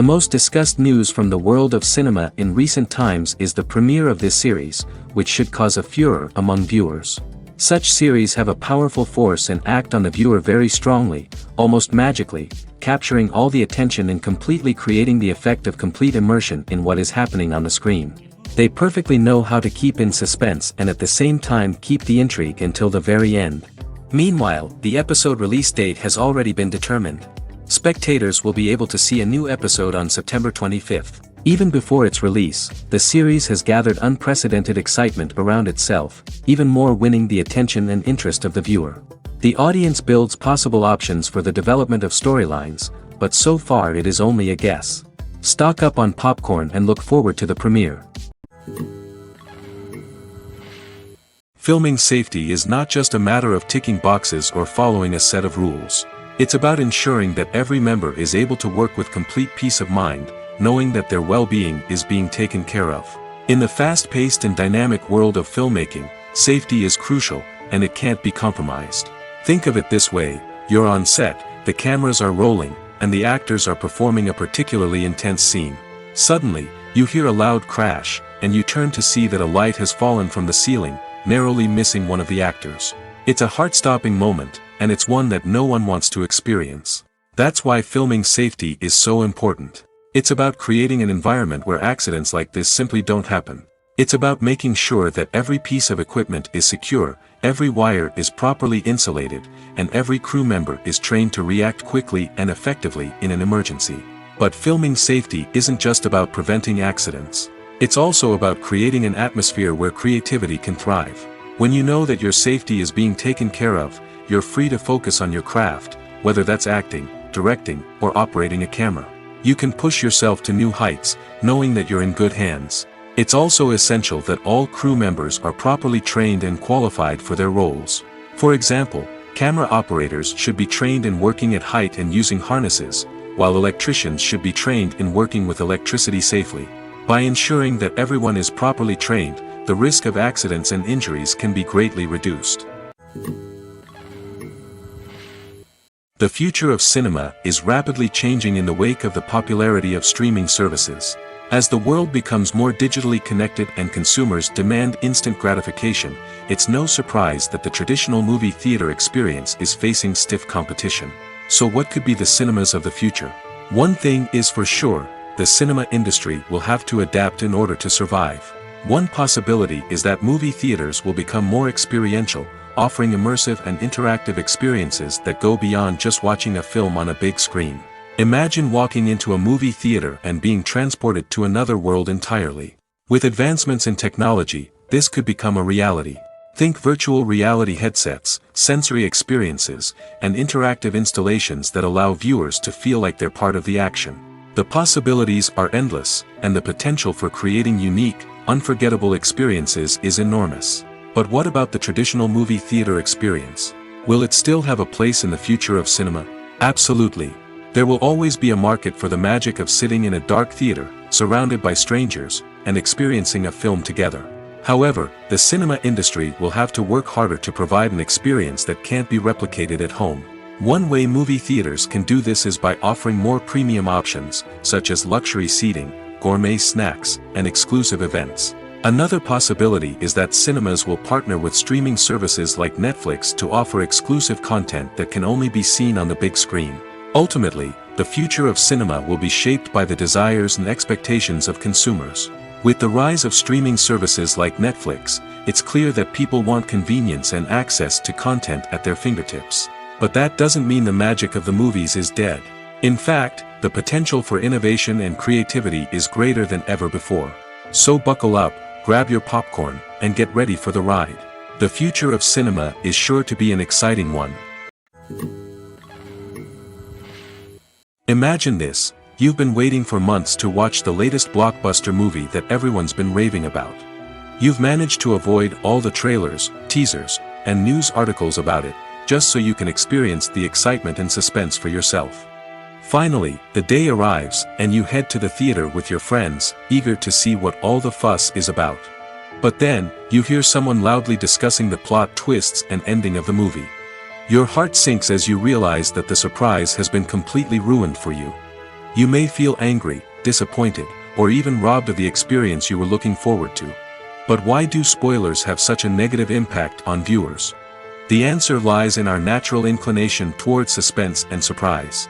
most discussed news from the world of cinema in recent times is the premiere of this series, which should cause a furor among viewers. Such series have a powerful force and act on the viewer very strongly, almost magically, capturing all the attention and completely creating the effect of complete immersion in what is happening on the screen. They perfectly know how to keep in suspense and at the same time keep the intrigue until the very end. Meanwhile, the episode release date has already been determined. Spectators will be able to see a new episode on September 25th. Even before its release, the series has gathered unprecedented excitement around itself, even more winning the attention and interest of the viewer. The audience builds possible options for the development of storylines, but so far it is only a guess. Stock up on popcorn and look forward to the premiere. Filming safety is not just a matter of ticking boxes or following a set of rules. It's about ensuring that every member is able to work with complete peace of mind, knowing that their well-being is being taken care of. In the fast-paced and dynamic world of filmmaking, safety is crucial, and it can't be compromised. Think of it this way: you're on set, the cameras are rolling, and the actors are performing a particularly intense scene. Suddenly, you hear a loud crash, and you turn to see that a light has fallen from the ceiling, narrowly missing one of the actors. It's a heart-stopping moment, and it's one that no one wants to experience. That's why filming safety is so important. It's about creating an environment where accidents like this simply don't happen. It's about making sure that every piece of equipment is secure, every wire is properly insulated, and every crew member is trained to react quickly and effectively in an emergency. But filming safety isn't just about preventing accidents. It's also about creating an atmosphere where creativity can thrive. When you know that your safety is being taken care of, you're free to focus on your craft, whether that's acting, directing, or operating a camera. You can push yourself to new heights, knowing that you're in good hands. It's also essential that all crew members are properly trained and qualified for their roles. For example, camera operators should be trained in working at height and using harnesses, while electricians should be trained in working with electricity safely. By ensuring that everyone is properly trained, the risk of accidents and injuries can be greatly reduced. The future of cinema is rapidly changing in the wake of the popularity of streaming services. As the world becomes more digitally connected and consumers demand instant gratification, it's no surprise that the traditional movie theater experience is facing stiff competition. So what could be the cinemas of the future? One thing is for sure: the cinema industry will have to adapt in order to survive. One possibility is that movie theaters will become more experiential, offering immersive and interactive experiences that go beyond just watching a film on a big screen. Imagine walking into a movie theater and being transported to another world entirely. With advancements in technology, this could become a reality. Think virtual reality headsets, sensory experiences, and interactive installations that allow viewers to feel like they're part of the action. The possibilities are endless, and the potential for creating unique, unforgettable experiences is enormous. But what about the traditional movie theater experience? Will it still have a place in the future of cinema? Absolutely. There will always be a market for the magic of sitting in a dark theater, surrounded by strangers, and experiencing a film together. However, the cinema industry will have to work harder to provide an experience that can't be replicated at home. One way movie theaters can do this is by offering more premium options, such as luxury seating, gourmet snacks, and exclusive events. Another possibility is that cinemas will partner with streaming services like Netflix to offer exclusive content that can only be seen on the big screen. Ultimately, the future of cinema will be shaped by the desires and expectations of consumers. With the rise of streaming services like Netflix, it's clear that people want convenience and access to content at their fingertips. But that doesn't mean the magic of the movies is dead. In fact, the potential for innovation and creativity is greater than ever before. So buckle up, grab your popcorn, and get ready for the ride. The future of cinema is sure to be an exciting one. Imagine this: you've been waiting for months to watch the latest blockbuster movie that everyone's been raving about. You've managed to avoid all the trailers, teasers, and news articles about it, just so you can experience the excitement and suspense for yourself. Finally, the day arrives, and you head to the theater with your friends, eager to see what all the fuss is about. But then, you hear someone loudly discussing the plot twists and ending of the movie. Your heart sinks as you realize that the surprise has been completely ruined for you. You may feel angry, disappointed, or even robbed of the experience you were looking forward to. But why do spoilers have such a negative impact on viewers? The answer lies in our natural inclination toward suspense and surprise.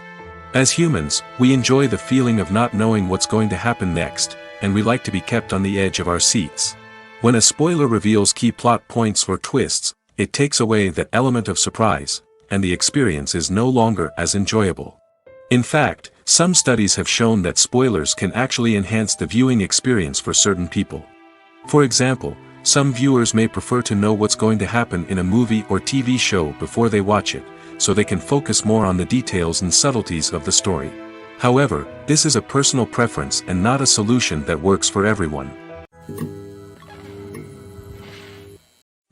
As humans, we enjoy the feeling of not knowing what's going to happen next, and we like to be kept on the edge of our seats. When a spoiler reveals key plot points or twists, it takes away that element of surprise, and the experience is no longer as enjoyable. In fact, some studies have shown that spoilers can actually enhance the viewing experience for certain people. For example, some viewers may prefer to know what's going to happen in a movie or TV show before they watch it, so they can focus more on the details and subtleties of the story. However, this is a personal preference and not a solution that works for everyone.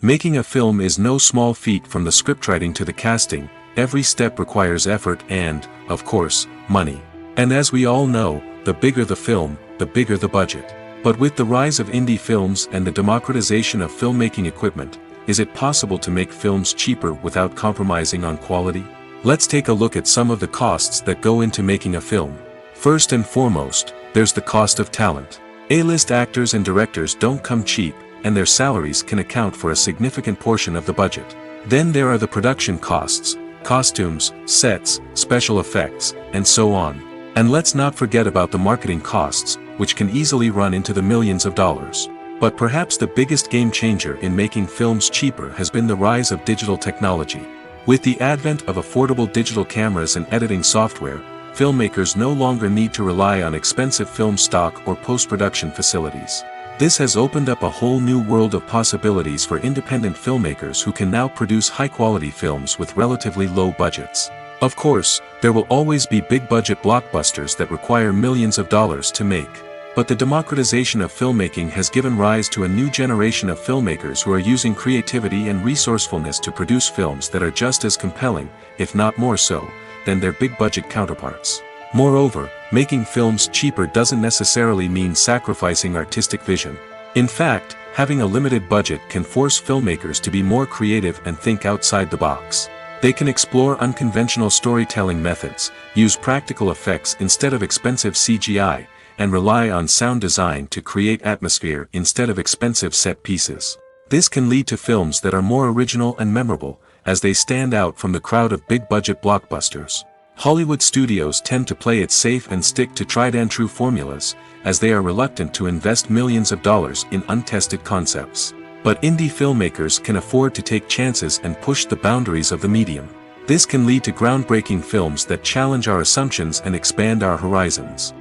Making a film is no small feat. From the scriptwriting to the casting, every step requires effort and, of course, money. And as we all know, the bigger the film, the bigger the budget. But with the rise of indie films and the democratization of filmmaking equipment, is it possible to make films cheaper without compromising on quality? Let's take a look at some of the costs that go into making a film. First and foremost, there's the cost of talent. A-list actors and directors don't come cheap, and their salaries can account for a significant portion of the budget. Then there are the production costs, costumes, sets, special effects, and so on. And let's not forget about the marketing costs, which can easily run into the millions of dollars. But perhaps the biggest game changer in making films cheaper has been the rise of digital technology. With the advent of affordable digital cameras and editing software, filmmakers no longer need to rely on expensive film stock or post-production facilities. This has opened up a whole new world of possibilities for independent filmmakers who can now produce high-quality films with relatively low budgets. Of course, there will always be big-budget blockbusters that require millions of dollars to make. But the democratization of filmmaking has given rise to a new generation of filmmakers who are using creativity and resourcefulness to produce films that are just as compelling, if not more so, than their big-budget counterparts. Moreover, making films cheaper doesn't necessarily mean sacrificing artistic vision. In fact, having a limited budget can force filmmakers to be more creative and think outside the box. They can explore unconventional storytelling methods, use practical effects instead of expensive CGI, and rely on sound design to create atmosphere instead of expensive set pieces. This can lead to films that are more original and memorable, as they stand out from the crowd of big-budget blockbusters. Hollywood studios tend to play it safe and stick to tried-and-true formulas, as they are reluctant to invest millions of dollars in untested concepts. But indie filmmakers can afford to take chances and push the boundaries of the medium. This can lead to groundbreaking films that challenge our assumptions and expand our horizons.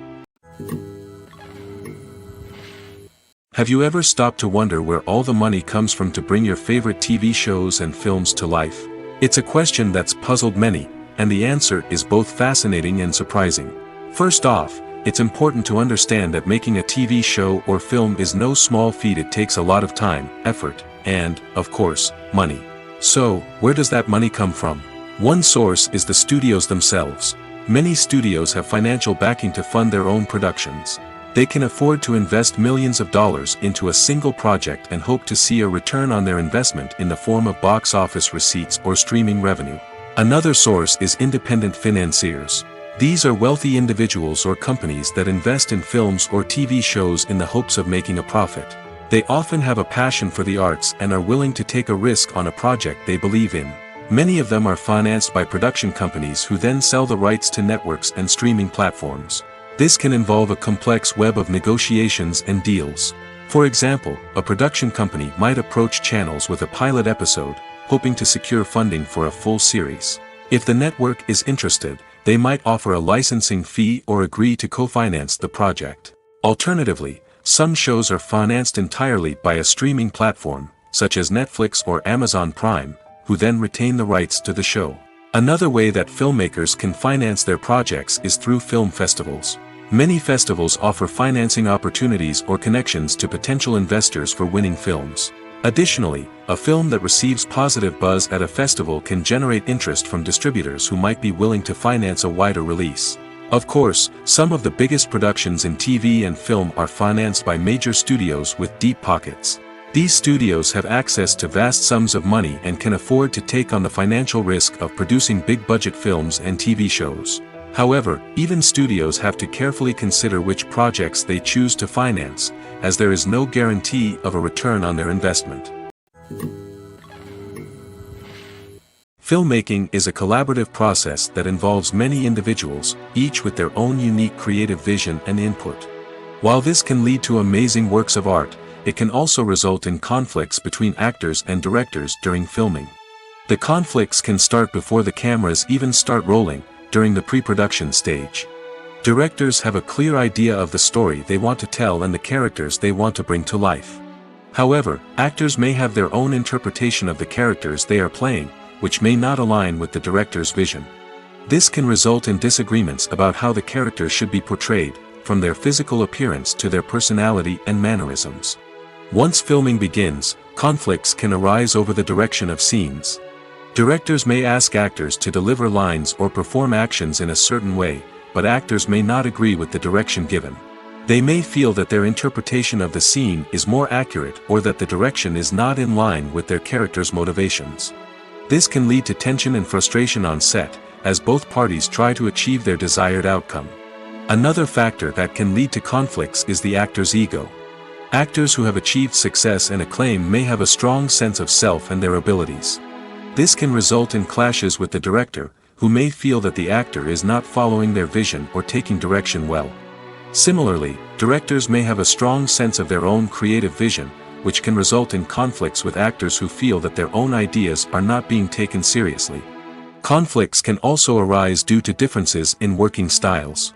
Have you ever stopped to wonder where all the money comes from to bring your favorite TV shows and films to life? It's a question that's puzzled many, and the answer is both fascinating and surprising. First off, it's important to understand that making a TV show or film is no small feat. It takes a lot of time, effort, and, of course, money. So, where does that money come from? One source is the studios themselves. Many studios have financial backing to fund their own productions. They can afford to invest millions of dollars into a single project and hope to see a return on their investment in the form of box office receipts or streaming revenue. Another source is independent financiers. These are wealthy individuals or companies that invest in films or TV shows in the hopes of making a profit. They often have a passion for the arts and are willing to take a risk on a project they believe in. Many of them are financed by production companies who then sell the rights to networks and streaming platforms. This can involve a complex web of negotiations and deals. For example, a production company might approach channels with a pilot episode, hoping to secure funding for a full series. If the network is interested, they might offer a licensing fee or agree to co-finance the project. Alternatively, some shows are financed entirely by a streaming platform, such as Netflix or Amazon Prime, who then retain the rights to the show. Another way that filmmakers can finance their projects is through film festivals. Many festivals offer financing opportunities or connections to potential investors for winning films. Additionally, a film that receives positive buzz at a festival can generate interest from distributors who might be willing to finance a wider release. Of course, some of the biggest productions in TV and film are financed by major studios with deep pockets. These studios have access to vast sums of money and can afford to take on the financial risk of producing big-budget films and TV shows. However, even studios have to carefully consider which projects they choose to finance, as there is no guarantee of a return on their investment. Filmmaking is a collaborative process that involves many individuals, each with their own unique creative vision and input. While this can lead to amazing works of art, it can also result in conflicts between actors and directors during filming. The conflicts can start before the cameras even start rolling, during the pre-production stage. Directors have a clear idea of the story they want to tell and the characters they want to bring to life. However, actors may have their own interpretation of the characters they are playing, which may not align with the director's vision. This can result in disagreements about how the characters should be portrayed, from their physical appearance to their personality and mannerisms. Once filming begins, conflicts can arise over the direction of scenes. Directors may ask actors to deliver lines or perform actions in a certain way, but actors may not agree with the direction given. They may feel that their interpretation of the scene is more accurate or that the direction is not in line with their character's motivations. This can lead to tension and frustration on set, as both parties try to achieve their desired outcome. Another factor that can lead to conflicts is the actor's ego. Actors who have achieved success and acclaim may have a strong sense of self and their abilities. This can result in clashes with the director, who may feel that the actor is not following their vision or taking direction well. Similarly, directors may have a strong sense of their own creative vision, which can result in conflicts with actors who feel that their own ideas are not being taken seriously. Conflicts can also arise due to differences in working styles.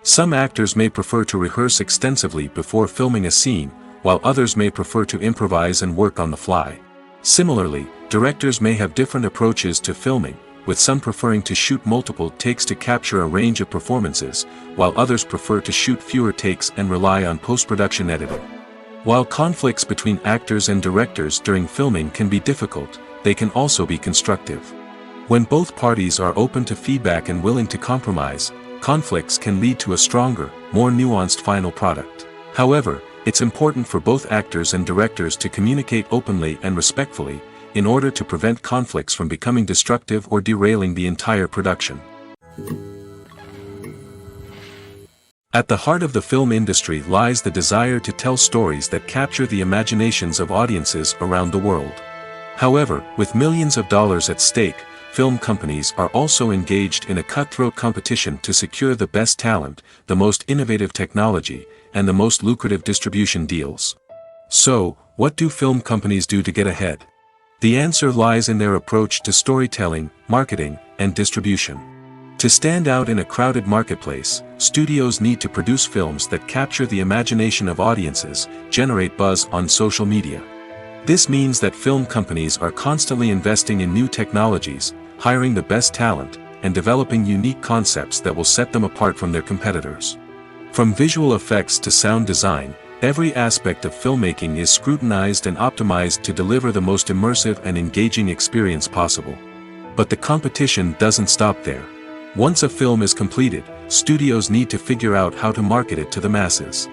Some actors may prefer to rehearse extensively before filming a scene, while others may prefer to improvise and work on the fly. Similarly, directors may have different approaches to filming, with some preferring to shoot multiple takes to capture a range of performances, while others prefer to shoot fewer takes and rely on post-production editing. While conflicts between actors and directors during filming can be difficult, they can also be constructive. When both parties are open to feedback and willing to compromise, conflicts can lead to a stronger, more nuanced final product. However, it's important for both actors and directors to communicate openly and respectfully, in order to prevent conflicts from becoming destructive or derailing the entire production. At the heart of the film industry lies the desire to tell stories that capture the imaginations of audiences around the world. However, with millions of dollars at stake, film companies are also engaged in a cutthroat competition to secure the best talent, the most innovative technology, and the most lucrative distribution deals. So, what do film companies do to get ahead? The answer lies in their approach to storytelling, marketing, and distribution. To stand out in a crowded marketplace, studios need to produce films that capture the imagination of audiences, generate buzz on social media. This means that film companies are constantly investing in new technologies, hiring the best talent, and developing unique concepts that will set them apart from their competitors. From visual effects to sound design, every aspect of filmmaking is scrutinized and optimized to deliver the most immersive and engaging experience possible. But the competition doesn't stop there. Once a film is completed, studios need to figure out how to market it to the masses.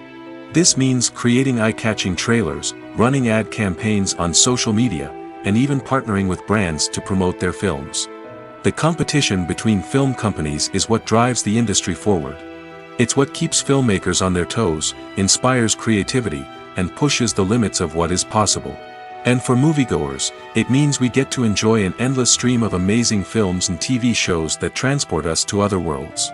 This means creating eye-catching trailers, running ad campaigns on social media, and even partnering with brands to promote their films. The competition between film companies is what drives the industry forward. It's what keeps filmmakers on their toes, inspires creativity, and pushes the limits of what is possible. And for moviegoers, it means we get to enjoy an endless stream of amazing films and TV shows that transport us to other worlds.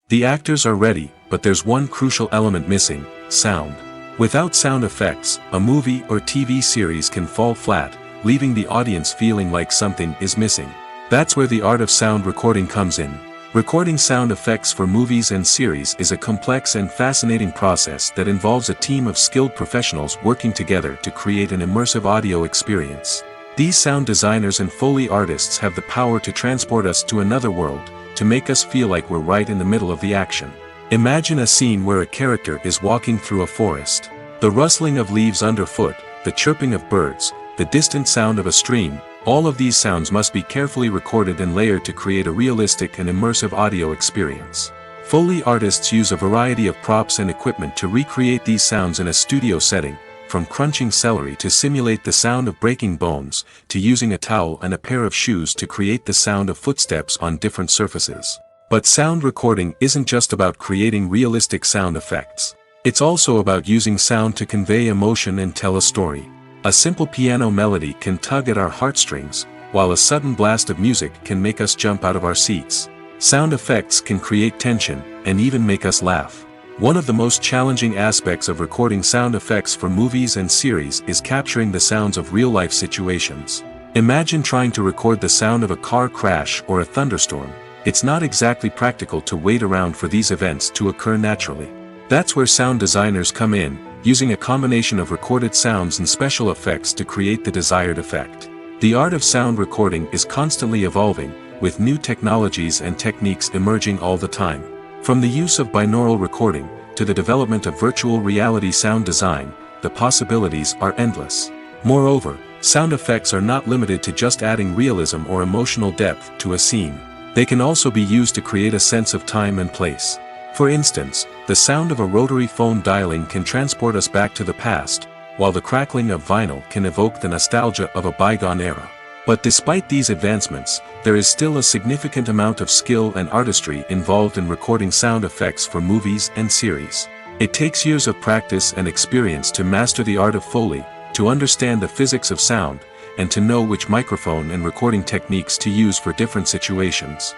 The actors are ready, but there's one crucial element missing: sound. Without sound effects, a movie or TV series can fall flat, leaving the audience feeling like something is missing. That's where the art of sound recording comes in. Recording sound effects for movies and series is a complex and fascinating process that involves a team of skilled professionals working together to create an immersive audio experience. These sound designers and Foley artists have the power to transport us to another world, to make us feel like we're right in the middle of the action. Imagine a scene where a character is walking through a forest. The rustling of leaves underfoot, the chirping of birds, the distant sound of a stream, all of these sounds must be carefully recorded and layered to create a realistic and immersive audio experience. Foley artists use a variety of props and equipment to recreate these sounds in a studio setting, from crunching celery to simulate the sound of breaking bones, to using a towel and a pair of shoes to create the sound of footsteps on different surfaces. But sound recording isn't just about creating realistic sound effects. It's also about using sound to convey emotion and tell a story. A simple piano melody can tug at our heartstrings, while a sudden blast of music can make us jump out of our seats. Sound effects can create tension, and even make us laugh. One of the most challenging aspects of recording sound effects for movies and series is capturing the sounds of real-life situations. Imagine trying to record the sound of a car crash or a thunderstorm. It's not exactly practical to wait around for these events to occur naturally. That's where sound designers come in, using a combination of recorded sounds and special effects to create the desired effect. The art of sound recording is constantly evolving, with new technologies and techniques emerging all the time. From the use of binaural recording, to the development of virtual reality sound design, the possibilities are endless. Moreover, sound effects are not limited to just adding realism or emotional depth to a scene. They can also be used to create a sense of time and place. For instance, the sound of a rotary phone dialing can transport us back to the past, while the crackling of vinyl can evoke the nostalgia of a bygone era. But despite these advancements, there is still a significant amount of skill and artistry involved in recording sound effects for movies and series. It takes years of practice and experience to master the art of Foley, to understand the physics of sound, and to know which microphone and recording techniques to use for different situations.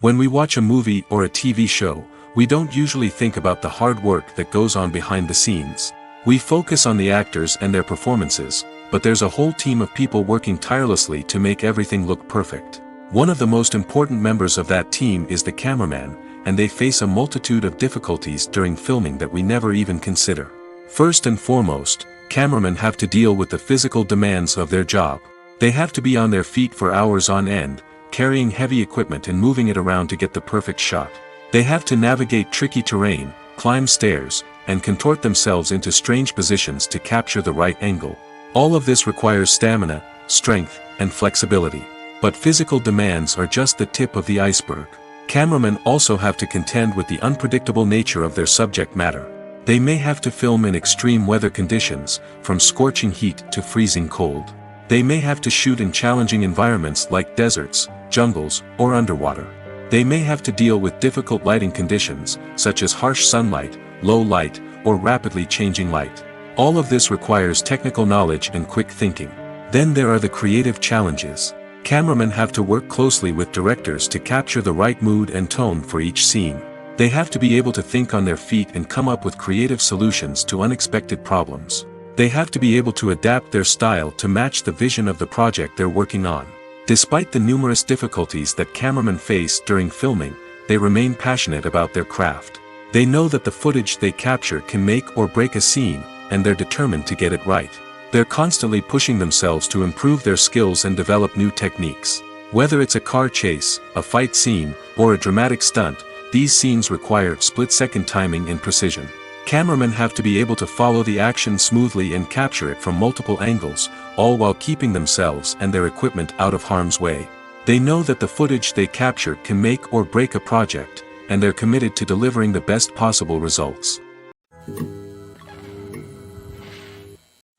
When we watch a movie or a TV show, we don't usually think about the hard work that goes on behind the scenes. We focus on the actors and their performances, but there's a whole team of people working tirelessly to make everything look perfect. One of the most important members of that team is the cameraman, and they face a multitude of difficulties during filming that we never even consider. First and foremost, cameramen have to deal with the physical demands of their job. They have to be on their feet for hours on end, carrying heavy equipment and moving it around to get the perfect shot. They have to navigate tricky terrain, climb stairs, and contort themselves into strange positions to capture the right angle. All of this requires stamina, strength, and flexibility. But physical demands are just the tip of the iceberg. Cameramen also have to contend with the unpredictable nature of their subject matter. They may have to film in extreme weather conditions, from scorching heat to freezing cold. They may have to shoot in challenging environments like deserts, jungles, or underwater. They may have to deal with difficult lighting conditions, such as harsh sunlight, low light, or rapidly changing light. All of this requires technical knowledge and quick thinking. Then there are the creative challenges. Cameramen have to work closely with directors to capture the right mood and tone for each scene. They have to be able to think on their feet and come up with creative solutions to unexpected problems. They have to be able to adapt their style to match the vision of the project they're working on. Despite the numerous difficulties that cameramen face during filming, they remain passionate about their craft. They know that the footage they capture can make or break a scene, and they're determined to get it right. They're constantly pushing themselves to improve their skills and develop new techniques. Whether it's a car chase, a fight scene, or a dramatic stunt, these scenes require split-second timing and precision. Cameramen have to be able to follow the action smoothly and capture it from multiple angles, all while keeping themselves and their equipment out of harm's way. They know that the footage they capture can make or break a project, and they're committed to delivering the best possible results.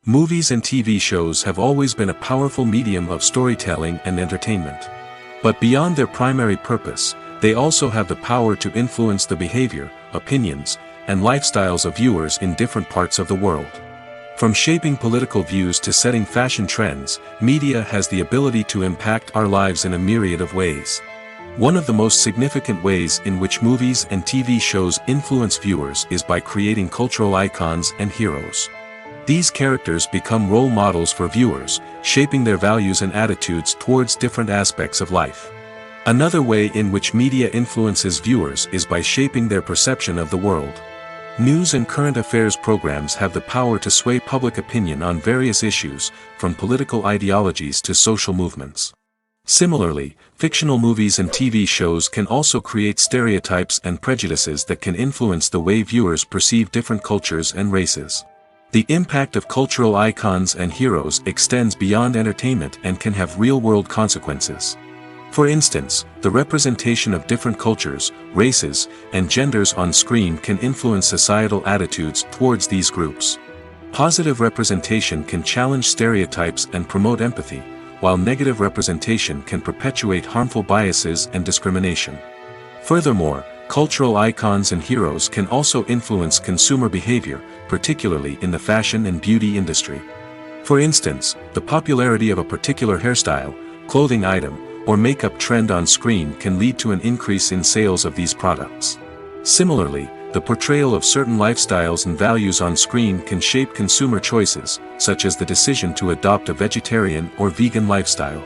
Movies and TV shows have always been a powerful medium of storytelling and entertainment. But beyond their primary purpose, they also have the power to influence the behavior, opinions, and lifestyles of viewers in different parts of the world. From shaping political views to setting fashion trends, media has the ability to impact our lives in a myriad of ways. One of the most significant ways in which movies and TV shows influence viewers is by creating cultural icons and heroes. These characters become role models for viewers, shaping their values and attitudes towards different aspects of life. Another way in which media influences viewers is by shaping their perception of the world. News and current affairs programs have the power to sway public opinion on various issues, from political ideologies to social movements. Similarly, fictional movies and TV shows can also create stereotypes and prejudices that can influence the way viewers perceive different cultures and races. The impact of cultural icons and heroes extends beyond entertainment and can have real-world consequences. For instance, the representation of different cultures, races, and genders on screen can influence societal attitudes towards these groups. Positive representation can challenge stereotypes and promote empathy, while negative representation can perpetuate harmful biases and discrimination. Furthermore, cultural icons and heroes can also influence consumer behavior, particularly in the fashion and beauty industry. For instance, the popularity of a particular hairstyle, clothing item, or makeup trend on screen can lead to an increase in sales of these products. Similarly, the portrayal of certain lifestyles and values on screen can shape consumer choices, such as the decision to adopt a vegetarian or vegan lifestyle.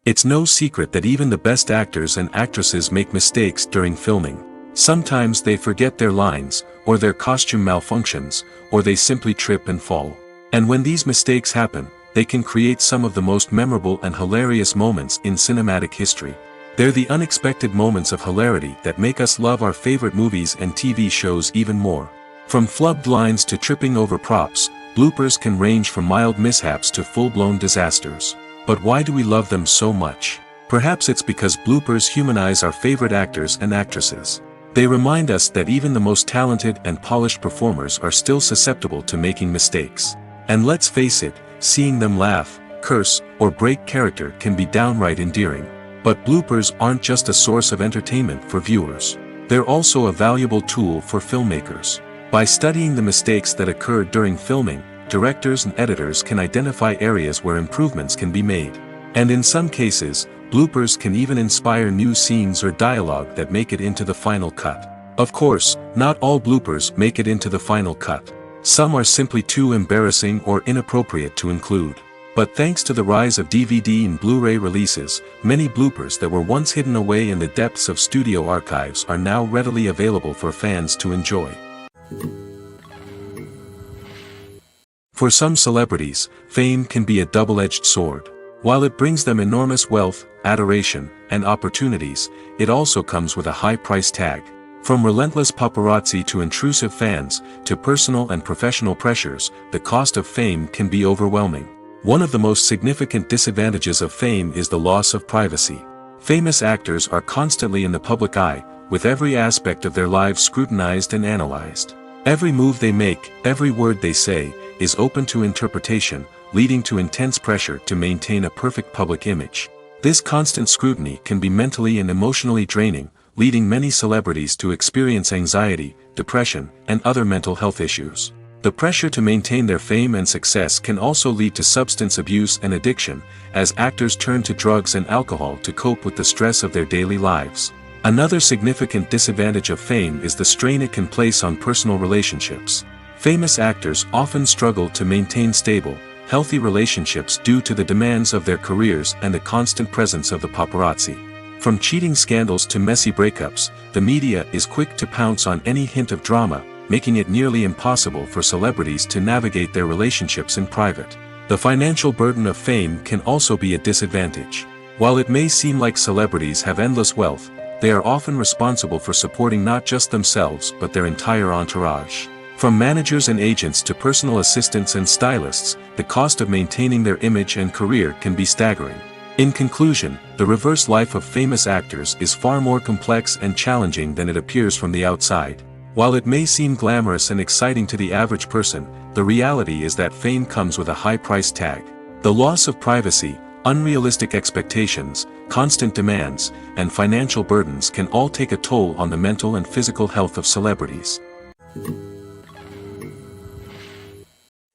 It's no secret that even the best actors and actresses make mistakes during filming. Sometimes they forget their lines, or their costume malfunctions, or they simply trip and fall. And when these mistakes happen, they can create some of the most memorable and hilarious moments in cinematic history. They're the unexpected moments of hilarity that make us love our favorite movies and TV shows even more. From flubbed lines to tripping over props, bloopers can range from mild mishaps to full-blown disasters. But why do we love them so much? Perhaps it's because bloopers humanize our favorite actors and actresses. They remind us that even the most talented and polished performers are still susceptible to making mistakes. And let's face it, seeing them laugh, curse, or break character can be downright endearing. But bloopers aren't just a source of entertainment for viewers. They're also a valuable tool for filmmakers. By studying the mistakes that occurred during filming, directors and editors can identify areas where improvements can be made. And in some cases, bloopers can even inspire new scenes or dialogue that make it into the final cut. Of course, not all bloopers make it into the final cut. Some are simply too embarrassing or inappropriate to include. But thanks to the rise of DVD and Blu-ray releases, many bloopers that were once hidden away in the depths of studio archives are now readily available for fans to enjoy. For some celebrities, fame can be a double-edged sword. While it brings them enormous wealth, adoration, and opportunities, it also comes with a high price tag. From relentless paparazzi to intrusive fans, to personal and professional pressures, the cost of fame can be overwhelming. One of the most significant disadvantages of fame is the loss of privacy. Famous actors are constantly in the public eye, with every aspect of their lives scrutinized and analyzed. Every move they make, every word they say, is open to interpretation, leading to intense pressure to maintain a perfect public image. This constant scrutiny can be mentally and emotionally draining, leading many celebrities to experience anxiety, depression, and other mental health issues. The pressure to maintain their fame and success can also lead to substance abuse and addiction, as actors turn to drugs and alcohol to cope with the stress of their daily lives. Another significant disadvantage of fame is the strain it can place on personal relationships. Famous actors often struggle to maintain stable, healthy relationships due to the demands of their careers and the constant presence of the paparazzi. From cheating scandals to messy breakups, the media is quick to pounce on any hint of drama, making it nearly impossible for celebrities to navigate their relationships in private. The financial burden of fame can also be a disadvantage. While it may seem like celebrities have endless wealth, they are often responsible for supporting not just themselves but their entire entourage. From managers and agents to personal assistants and stylists, the cost of maintaining their image and career can be staggering. In conclusion, the reverse life of famous actors is far more complex and challenging than it appears from the outside. While it may seem glamorous and exciting to the average person, the reality is that fame comes with a high price tag. The loss of privacy, unrealistic expectations, constant demands, and financial burdens can all take a toll on the mental and physical health of celebrities.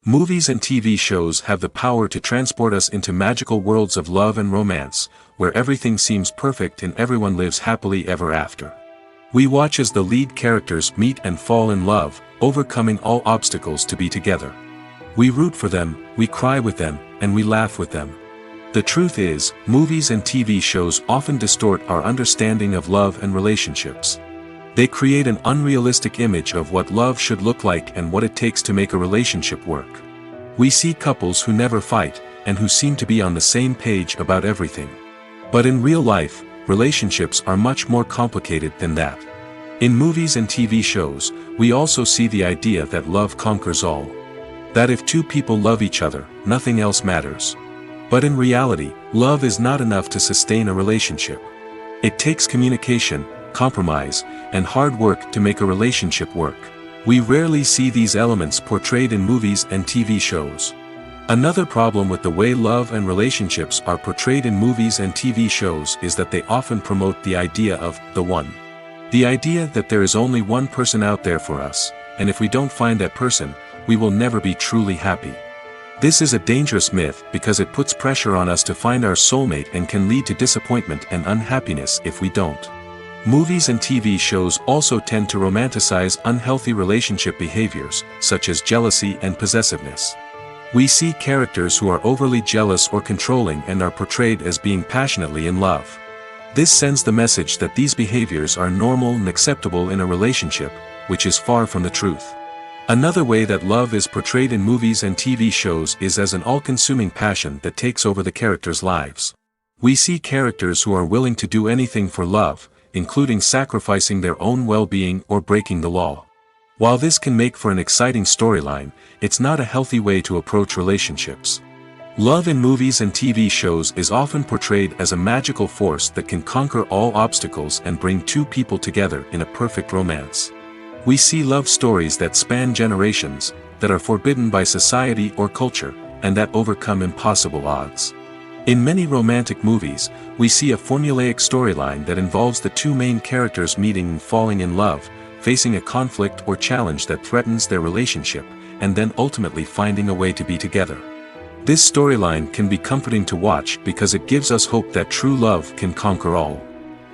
Movies and TV shows have the power to transport us into magical worlds of love and romance, where everything seems perfect and everyone lives happily ever after. We watch as the lead characters meet and fall in love, overcoming all obstacles to be together. We root for them, we cry with them, and we laugh with them. The truth is, movies and TV shows often distort our understanding of love and relationships. They create an unrealistic image of what love should look like and what it takes to make a relationship work. We see couples who never fight, and who seem to be on the same page about everything. But in real life, relationships are much more complicated than that. In movies and TV shows, we also see the idea that love conquers all. That if two people love each other, nothing else matters. But in reality, love is not enough to sustain a relationship. It takes communication, compromise, and hard work to make a relationship work. We rarely see these elements portrayed in movies and TV shows. Another problem with the way love and relationships are portrayed in movies and TV shows is that they often promote the idea of the one. The idea that there is only one person out there for us, and if we don't find that person, we will never be truly happy. This is a dangerous myth because it puts pressure on us to find our soulmate and can lead to disappointment and unhappiness if we don't. Movies and TV shows also tend to romanticize unhealthy relationship behaviors, such as jealousy and possessiveness. We see characters who are overly jealous or controlling and are portrayed as being passionately in love. This sends the message that these behaviors are normal and acceptable in a relationship, which is far from the truth. Another way that love is portrayed in movies and TV shows is as an all-consuming passion that takes over the characters' lives. We see characters who are willing to do anything for love, including sacrificing their own well-being or breaking the law. While this can make for an exciting storyline, it's not a healthy way to approach relationships. Love in movies and TV shows is often portrayed as a magical force that can conquer all obstacles and bring two people together in a perfect romance. We see love stories that span generations, that are forbidden by society or culture, and that overcome impossible odds. In many romantic movies, we see a formulaic storyline that involves the two main characters meeting and falling in love, facing a conflict or challenge that threatens their relationship, and then ultimately finding a way to be together. This storyline can be comforting to watch because it gives us hope that true love can conquer all.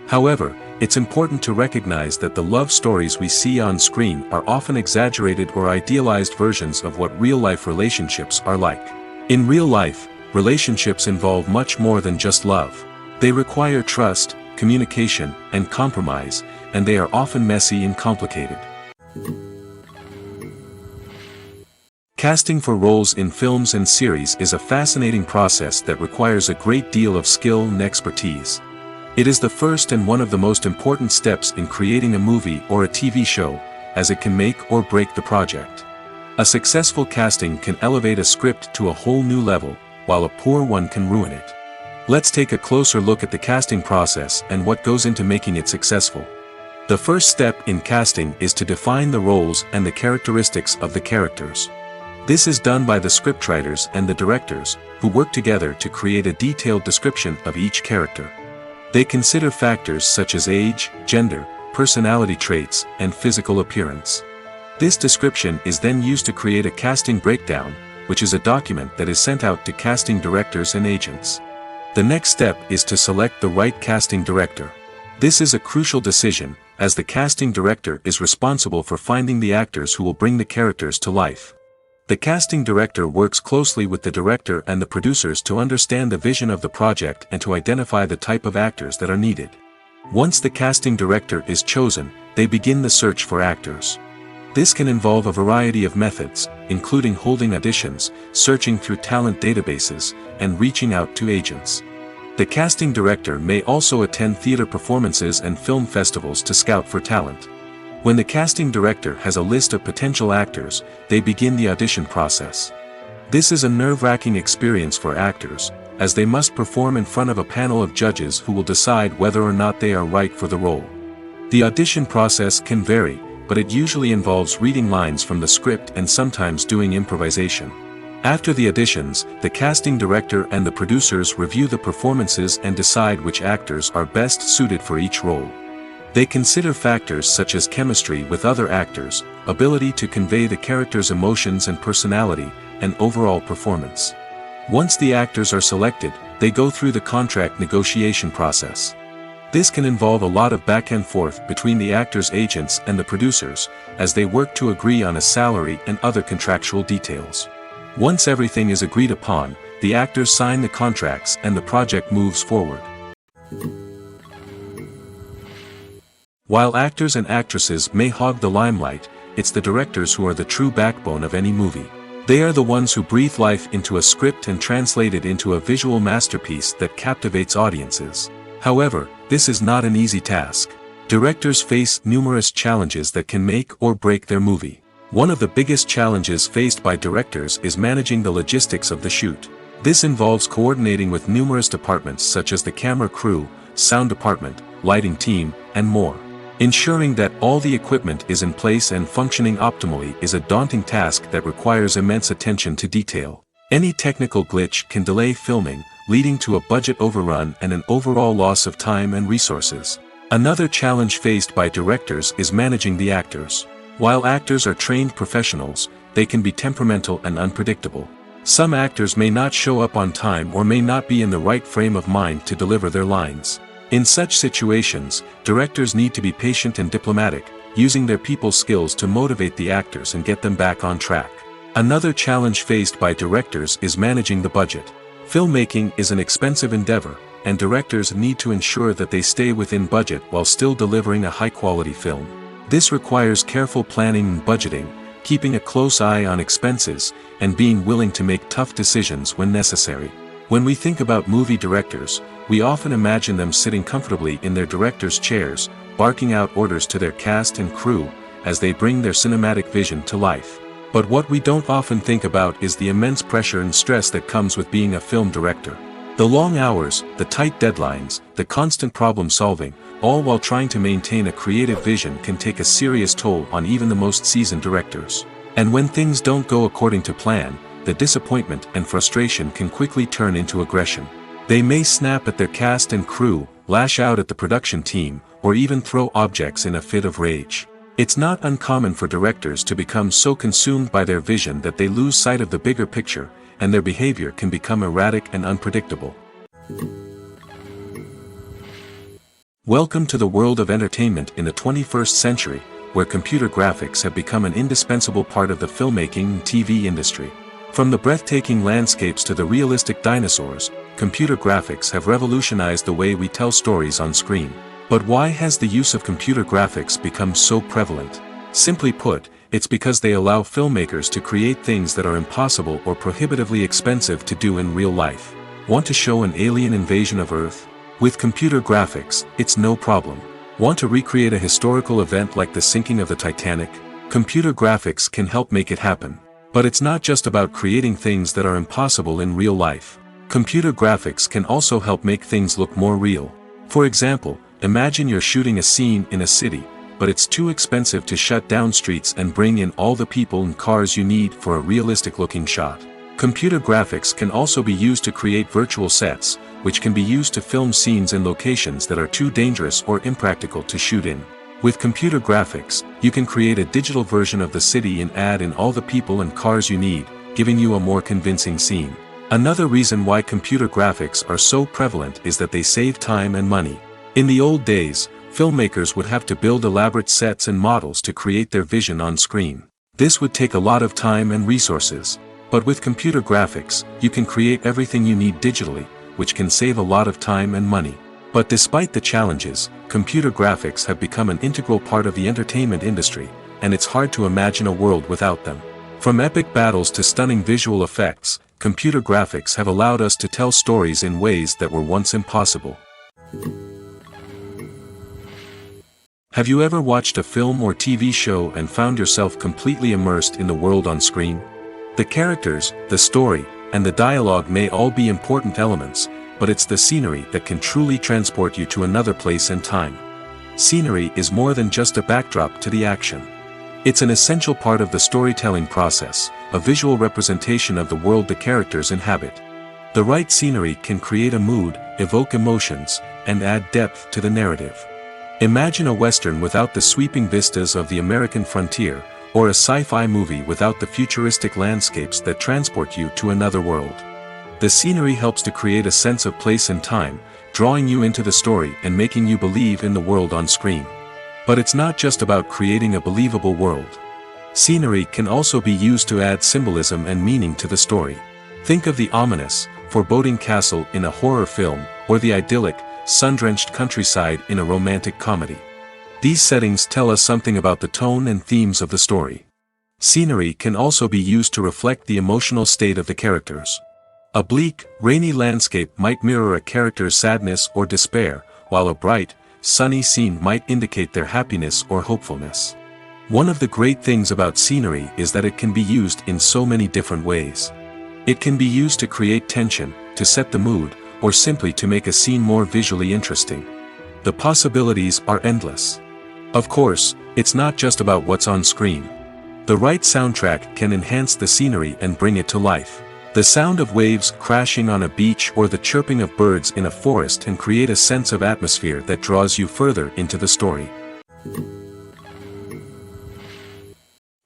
However, it's important to recognize that the love stories we see on screen are often exaggerated or idealized versions of what real-life relationships are like. In real life, relationships involve much more than just love. They require trust, communication, and compromise, and they are often messy and complicated. Casting for roles in films and series is a fascinating process that requires a great deal of skill and expertise. It is the first and one of the most important steps in creating a movie or a TV show, as it can make or break the project. A successful casting can elevate a script to a whole new level, while a poor one can ruin it. Let's take a closer look at the casting process and what goes into making it successful. The first step in casting is to define the roles and the characteristics of the characters. This is done by the scriptwriters and the directors, who work together to create a detailed description of each character. They consider factors such as age, gender, personality traits, and physical appearance. This description is then used to create a casting breakdown, which is a document that is sent out to casting directors and agents. The next step is to select the right casting director. This is a crucial decision, as the casting director is responsible for finding the actors who will bring the characters to life. The casting director works closely with the director and the producers to understand the vision of the project and to identify the type of actors that are needed. Once the casting director is chosen, they begin the search for actors. This can involve a variety of methods, including holding auditions, searching through talent databases, and reaching out to agents. The casting director may also attend theater performances and film festivals to scout for talent. When the casting director has a list of potential actors, they begin the audition process. This is a nerve-wracking experience for actors, as they must perform in front of a panel of judges who will decide whether or not they are right for the role. The audition process can vary, but it usually involves reading lines from the script and sometimes doing improvisation. After the auditions, the casting director and the producers review the performances and decide which actors are best suited for each role. They consider factors such as chemistry with other actors, ability to convey the character's emotions and personality, and overall performance. Once the actors are selected, they go through the contract negotiation process. This can involve a lot of back and forth between the actors' agents and the producers, as they work to agree on a salary and other contractual details. Once everything is agreed upon, the actors sign the contracts and the project moves forward. While actors and actresses may hog the limelight, it's the directors who are the true backbone of any movie. They are the ones who breathe life into a script and translate it into a visual masterpiece that captivates audiences. However, this is not an easy task. Directors face numerous challenges that can make or break their movie. One of the biggest challenges faced by directors is managing the logistics of the shoot. This involves coordinating with numerous departments such as the camera crew, sound department, lighting team, and more. Ensuring that all the equipment is in place and functioning optimally is a daunting task that requires immense attention to detail. Any technical glitch can delay filming, leading to a budget overrun and an overall loss of time and resources. Another challenge faced by directors is managing the actors. While actors are trained professionals, they can be temperamental and unpredictable. Some actors may not show up on time or may not be in the right frame of mind to deliver their lines. In such situations, directors need to be patient and diplomatic, using their people skills to motivate the actors and get them back on track. Another challenge faced by directors is managing the budget. Filmmaking is an expensive endeavor, and directors need to ensure that they stay within budget while still delivering a high-quality film. This requires careful planning and budgeting, keeping a close eye on expenses, and being willing to make tough decisions when necessary. When we think about movie directors, we often imagine them sitting comfortably in their director's chairs, barking out orders to their cast and crew, as they bring their cinematic vision to life. But what we don't often think about is the immense pressure and stress that comes with being a film director. The long hours, the tight deadlines, the constant problem solving, all while trying to maintain a creative vision can take a serious toll on even the most seasoned directors. And when things don't go according to plan, the disappointment and frustration can quickly turn into aggression. They may snap at their cast and crew, lash out at the production team, or even throw objects in a fit of rage. It's not uncommon for directors to become so consumed by their vision that they lose sight of the bigger picture, and their behavior can become erratic and unpredictable. Welcome to the world of entertainment in the 21st century, where computer graphics have become an indispensable part of the filmmaking and TV industry. From the breathtaking landscapes to the realistic dinosaurs, computer graphics have revolutionized the way we tell stories on screen. But why has the use of computer graphics become so prevalent? Simply put, it's because they allow filmmakers to create things that are impossible or prohibitively expensive to do in real life. Want to show an alien invasion of Earth? With computer graphics, it's no problem. Want to recreate a historical event like the sinking of the Titanic? Computer graphics can help make it happen. But it's not just about creating things that are impossible in real life. Computer graphics can also help make things look more real. For example, imagine you're shooting a scene in a city, but it's too expensive to shut down streets and bring in all the people and cars you need for a realistic-looking shot. Computer graphics can also be used to create virtual sets, which can be used to film scenes in locations that are too dangerous or impractical to shoot in. With computer graphics, you can create a digital version of the city and add in all the people and cars you need, giving you a more convincing scene. Another reason why computer graphics are so prevalent is that they save time and money. In the old days, filmmakers would have to build elaborate sets and models to create their vision on screen. This would take a lot of time and resources. But with computer graphics, you can create everything you need digitally, which can save a lot of time and money. But despite the challenges, computer graphics have become an integral part of the entertainment industry, and it's hard to imagine a world without them. From epic battles to stunning visual effects, computer graphics have allowed us to tell stories in ways that were once impossible. Have you ever watched a film or TV show and found yourself completely immersed in the world on screen? The characters, the story, and the dialogue may all be important elements, but it's the scenery that can truly transport you to another place and time. Scenery is more than just a backdrop to the action. It's an essential part of the storytelling process, a visual representation of the world the characters inhabit. The right scenery can create a mood, evoke emotions, and add depth to the narrative. Imagine a Western without the sweeping vistas of the American frontier, or a sci-fi movie without the futuristic landscapes that transport you to another world. The scenery helps to create a sense of place and time, drawing you into the story and making you believe in the world on screen. But it's not just about creating a believable world. Scenery can also be used to add symbolism and meaning to the story. Think of the ominous, foreboding castle in a horror film, or the idyllic, sun-drenched countryside in a romantic comedy. These settings tell us something about the tone and themes of the story. Scenery can also be used to reflect the emotional state of the characters. A bleak, rainy landscape might mirror a character's sadness or despair, while a bright, sunny scene might indicate their happiness or hopefulness. One of the great things about scenery is that it can be used in so many different ways. It can be used to create tension, to set the mood, or simply to make a scene more visually interesting. The possibilities are endless. Of course, it's not just about what's on screen. The right soundtrack can enhance the scenery and bring it to life. The sound of waves crashing on a beach or the chirping of birds in a forest can create a sense of atmosphere that draws you further into the story.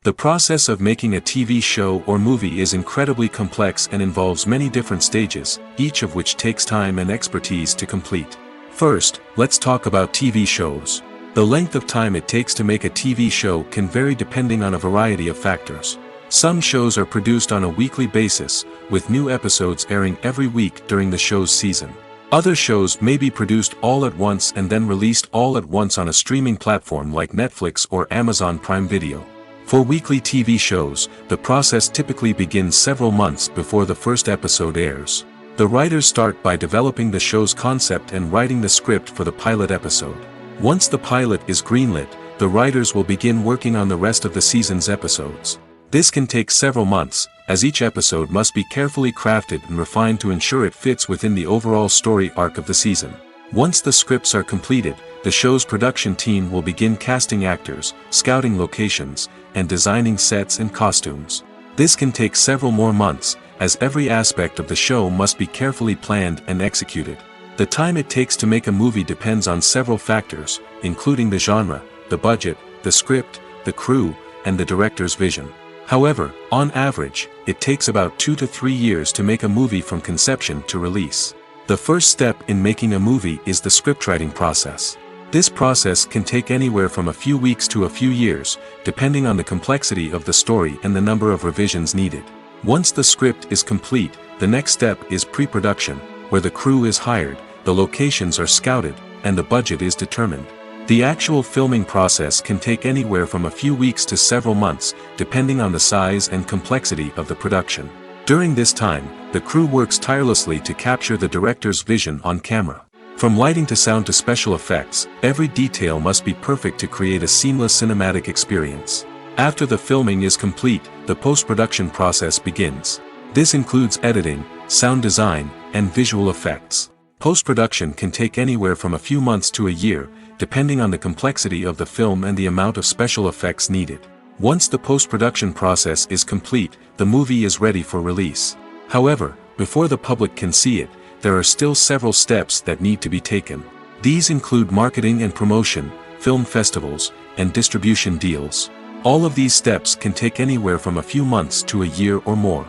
The process of making a TV show or movie is incredibly complex and involves many different stages, each of which takes time and expertise to complete. First, let's talk about TV shows. The length of time it takes to make a TV show can vary depending on a variety of factors. Some shows are produced on a weekly basis, with new episodes airing every week during the show's season. Other shows may be produced all at once and then released all at once on a streaming platform like Netflix or Amazon Prime Video. For weekly TV shows, the process typically begins several months before the first episode airs. The writers start by developing the show's concept and writing the script for the pilot episode. Once the pilot is greenlit, the writers will begin working on the rest of the season's episodes. This can take several months, as each episode must be carefully crafted and refined to ensure it fits within the overall story arc of the season. Once the scripts are completed, the show's production team will begin casting actors, scouting locations, and designing sets and costumes. This can take several more months, as every aspect of the show must be carefully planned and executed. The time it takes to make a movie depends on several factors, including the genre, the budget, the script, the crew, and the director's vision. However, on average, it takes about 2 to 3 years to make a movie from conception to release. The first step in making a movie is the scriptwriting process. This process can take anywhere from a few weeks to a few years, depending on the complexity of the story and the number of revisions needed. Once the script is complete, the next step is pre-production, where the crew is hired, the locations are scouted, and the budget is determined. The actual filming process can take anywhere from a few weeks to several months, depending on the size and complexity of the production. During this time, the crew works tirelessly to capture the director's vision on camera. From lighting to sound to special effects, every detail must be perfect to create a seamless cinematic experience. After the filming is complete, the post-production process begins. This includes editing, sound design, and visual effects. Post-production can take anywhere from a few months to a year, depending on the complexity of the film and the amount of special effects needed. Once the post-production process is complete, the movie is ready for release. However, before the public can see it, there are still several steps that need to be taken. These include marketing and promotion, film festivals, and distribution deals. All of these steps can take anywhere from a few months to a year or more.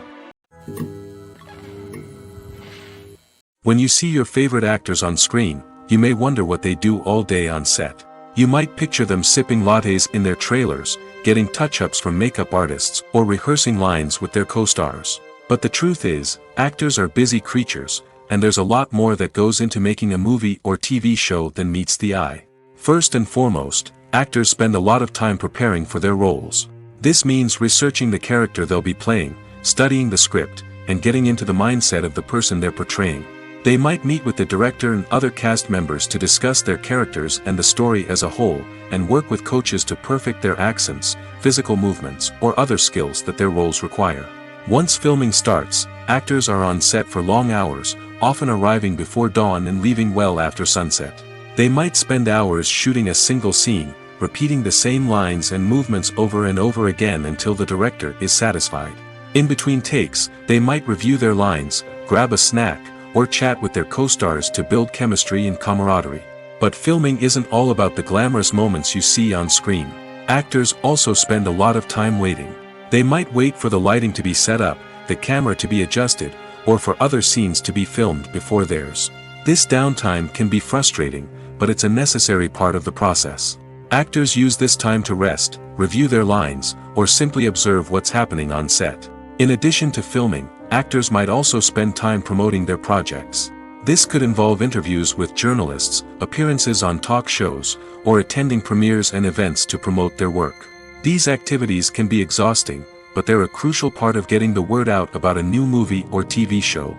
When you see your favorite actors on screen, you may wonder what they do all day on set. You might picture them sipping lattes in their trailers, getting touch-ups from makeup artists, or rehearsing lines with their co-stars. But the truth is, actors are busy creatures, and there's a lot more that goes into making a movie or TV show than meets the eye. First and foremost, actors spend a lot of time preparing for their roles. This means researching the character they'll be playing, studying the script, and getting into the mindset of the person they're portraying. They might meet with the director and other cast members to discuss their characters and the story as a whole, and work with coaches to perfect their accents, physical movements, or other skills that their roles require. Once filming starts, actors are on set for long hours, often arriving before dawn and leaving well after sunset. They might spend hours shooting a single scene, repeating the same lines and movements over and over again until the director is satisfied. In between takes, they might review their lines, grab a snack, or chat with their co-stars to build chemistry and camaraderie. But filming isn't all about the glamorous moments you see on screen. Actors also spend a lot of time waiting. They might wait for the lighting to be set up, the camera to be adjusted, or for other scenes to be filmed before theirs. This downtime can be frustrating, but it's a necessary part of the process. Actors use this time to rest, review their lines, or simply observe what's happening on set. In addition to filming, actors might also spend time promoting their projects. This could involve interviews with journalists, appearances on talk shows, or attending premieres and events to promote their work. These activities can be exhausting, but they're a crucial part of getting the word out about a new movie or TV show.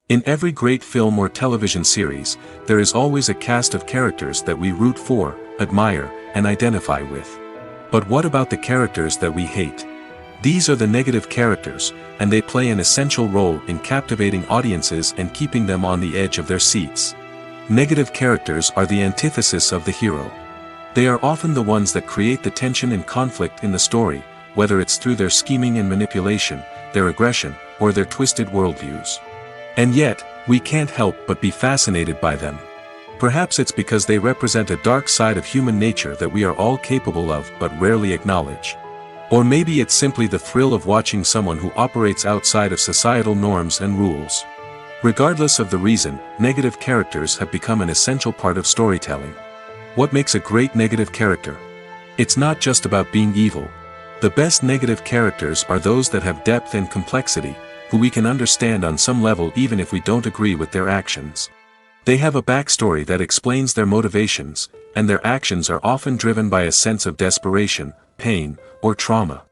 In every great film or television series, there is always a cast of characters that we root for, admire, and identify with. But what about the characters that we hate? These are the negative characters, and they play an essential role in captivating audiences and keeping them on the edge of their seats. Negative characters are the antithesis of the hero. They are often the ones that create the tension and conflict in the story, whether it's through their scheming and manipulation, their aggression, or their twisted worldviews. And yet, we can't help but be fascinated by them. Perhaps it's because they represent a dark side of human nature that we are all capable of but rarely acknowledge. Or maybe it's simply the thrill of watching someone who operates outside of societal norms and rules. Regardless of the reason, negative characters have become an essential part of storytelling. What makes a great negative character? It's not just about being evil. The best negative characters are those that have depth and complexity, who we can understand on some level even if we don't agree with their actions. They have a backstory that explains their motivations, and their actions are often driven by a sense of desperation, pain, or trauma.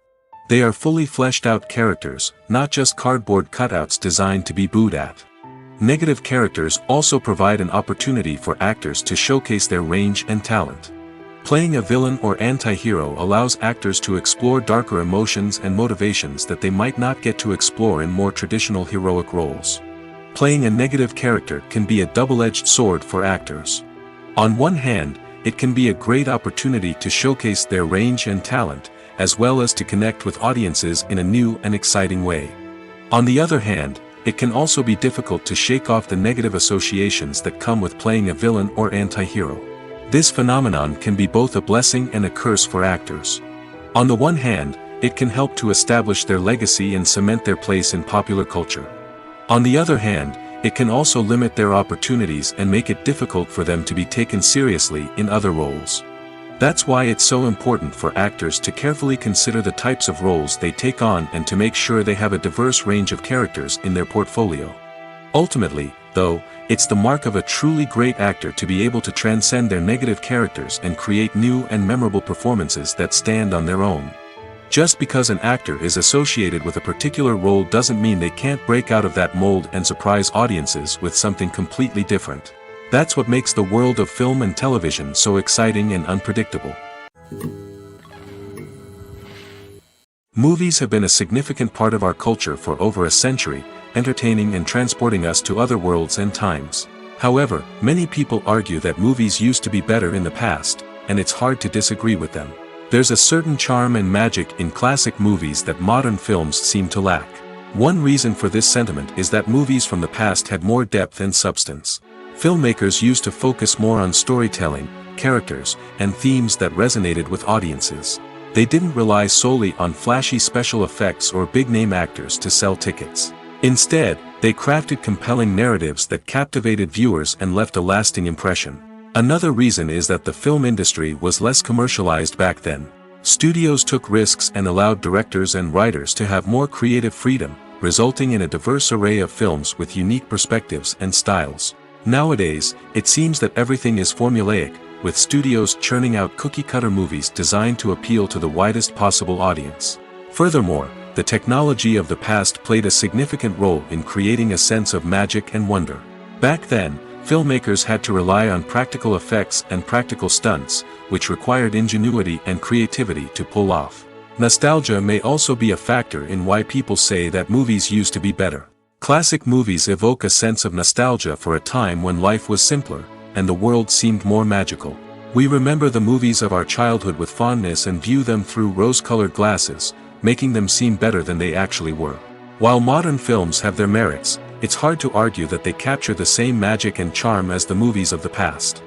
They are fully fleshed out characters, not just cardboard cutouts designed to be booed at. Negative characters also provide an opportunity for actors to showcase their range and talent. Playing a villain or anti-hero allows actors to explore darker emotions and motivations that they might not get to explore in more traditional heroic roles. Playing a negative character can be a double-edged sword for actors. On one hand, it can be a great opportunity to showcase their range and talent, as well as to connect with audiences in a new and exciting way. On the other hand, it can also be difficult to shake off the negative associations that come with playing a villain or anti-hero. This phenomenon can be both a blessing and a curse for actors. On the one hand, it can help to establish their legacy and cement their place in popular culture. On the other hand, it can also limit their opportunities and make it difficult for them to be taken seriously in other roles. That's why it's so important for actors to carefully consider the types of roles they take on and to make sure they have a diverse range of characters in their portfolio. Ultimately, though, it's the mark of a truly great actor to be able to transcend their negative characters and create new and memorable performances that stand on their own. Just because an actor is associated with a particular role doesn't mean they can't break out of that mold and surprise audiences with something completely different. That's what makes the world of film and television so exciting and unpredictable. Movies have been a significant part of our culture for over a century, entertaining and transporting us to other worlds and times. However, many people argue that movies used to be better in the past, and it's hard to disagree with them. There's a certain charm and magic in classic movies that modern films seem to lack. One reason for this sentiment is that movies from the past had more depth and substance. Filmmakers used to focus more on storytelling, characters, and themes that resonated with audiences. They didn't rely solely on flashy special effects or big-name actors to sell tickets. Instead, they crafted compelling narratives that captivated viewers and left a lasting impression. Another reason is that the film industry was less commercialized back then. Studios took risks and allowed directors and writers to have more creative freedom, resulting in a diverse array of films with unique perspectives and styles. Nowadays, it seems that everything is formulaic, with studios churning out cookie-cutter movies designed to appeal to the widest possible audience. Furthermore, the technology of the past played a significant role in creating a sense of magic and wonder. Back then, filmmakers had to rely on practical effects and practical stunts, which required ingenuity and creativity to pull off. Nostalgia may also be a factor in why people say that movies used to be better. Classic movies evoke a sense of nostalgia for a time when life was simpler, and the world seemed more magical. We remember the movies of our childhood with fondness and view them through rose-colored glasses, making them seem better than they actually were. While modern films have their merits, it's hard to argue that they capture the same magic and charm as the movies of the past.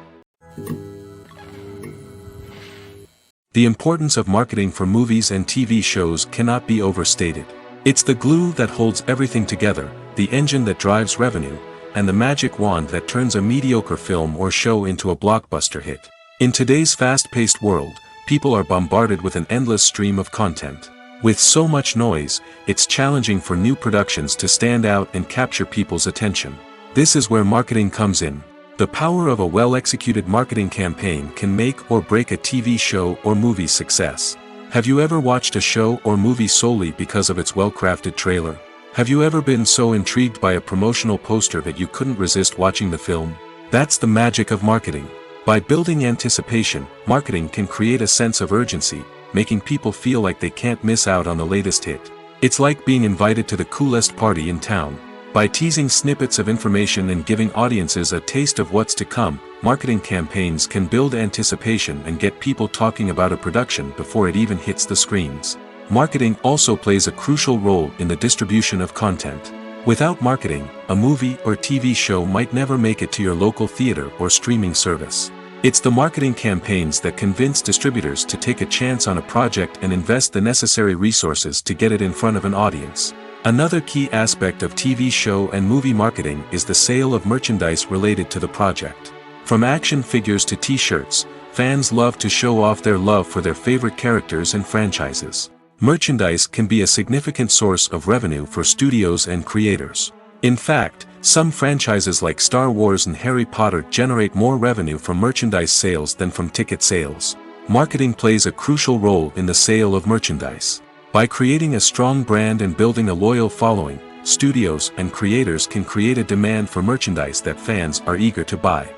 The importance of marketing for movies and TV shows cannot be overstated. It's the glue that holds everything together, the engine that drives revenue, and the magic wand that turns a mediocre film or show into a blockbuster hit. In today's fast-paced world, people are bombarded with an endless stream of content. With so much noise, it's challenging for new productions to stand out and capture people's attention. This is where marketing comes in. The power of a well-executed marketing campaign can make or break a TV show or movie's success. Have you ever watched a show or movie solely because of its well-crafted trailer? Have you ever been so intrigued by a promotional poster that you couldn't resist watching the film? That's the magic of marketing. By building anticipation, marketing can create a sense of urgency, making people feel like they can't miss out on the latest hit. It's like being invited to the coolest party in town. By teasing snippets of information and giving audiences a taste of what's to come, marketing campaigns can build anticipation and get people talking about a production before it even hits the screens. Marketing also plays a crucial role in the distribution of content. Without marketing, a movie or TV show might never make it to your local theater or streaming service. It's the marketing campaigns that convince distributors to take a chance on a project and invest the necessary resources to get it in front of an audience. Another key aspect of TV show and movie marketing is the sale of merchandise related to the project. From action figures to t-shirts, fans love to show off their love for their favorite characters and franchises. Merchandise can be a significant source of revenue for studios and creators. In fact, some franchises like Star Wars and Harry Potter generate more revenue from merchandise sales than from ticket sales. Marketing plays a crucial role in the sale of merchandise. By creating a strong brand and building a loyal following, studios and creators can create a demand for merchandise that fans are eager to buy.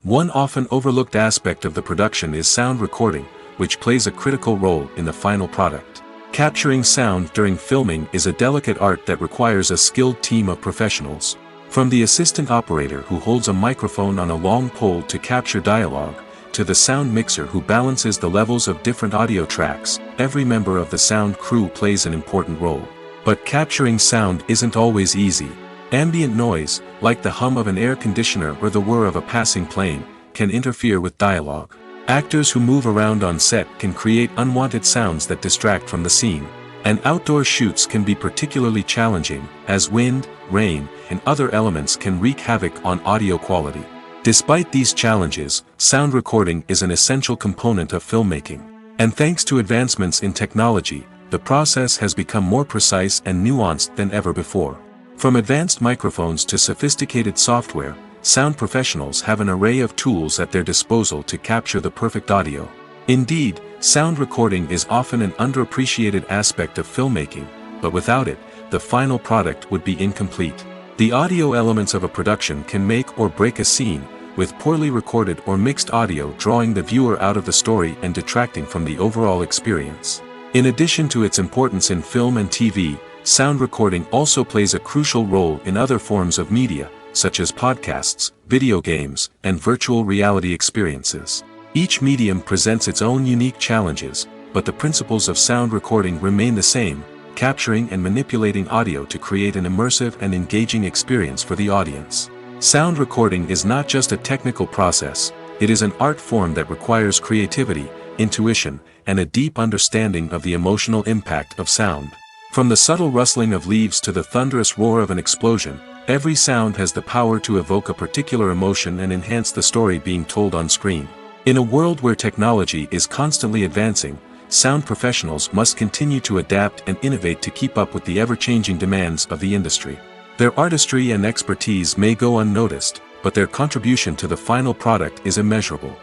One often overlooked aspect of the production is sound recording, which plays a critical role in the final product. Capturing sound during filming is a delicate art that requires a skilled team of professionals. From the assistant operator who holds a microphone on a long pole to capture dialogue, to the sound mixer who balances the levels of different audio tracks, every member of the sound crew plays an important role. But capturing sound isn't always easy. Ambient noise, like the hum of an air conditioner or the whir of a passing plane, can interfere with dialogue. Actors who move around on set can create unwanted sounds that distract from the scene. And outdoor shoots can be particularly challenging, as wind, rain, and other elements can wreak havoc on audio quality. Despite these challenges, sound recording is an essential component of filmmaking. And thanks to advancements in technology, the process has become more precise and nuanced than ever before. From advanced microphones to sophisticated software, sound professionals have an array of tools at their disposal to capture the perfect audio. Indeed, sound recording is often an underappreciated aspect of filmmaking, but without it, the final product would be incomplete. The audio elements of a production can make or break a scene, with poorly recorded or mixed audio drawing the viewer out of the story and detracting from the overall experience. In addition to its importance in film and TV, sound recording also plays a crucial role in other forms of media, such as podcasts, video games, and virtual reality experiences. Each medium presents its own unique challenges, but the principles of sound recording remain the same, capturing and manipulating audio to create an immersive and engaging experience for the audience. Sound recording is not just a technical process, it is an art form that requires creativity, intuition, and a deep understanding of the emotional impact of sound. From the subtle rustling of leaves to the thunderous roar of an explosion, every sound has the power to evoke a particular emotion and enhance the story being told on screen. In a world where technology is constantly advancing, sound professionals must continue to adapt and innovate to keep up with the ever-changing demands of the industry. Their artistry and expertise may go unnoticed, but their contribution to the final product is immeasurable.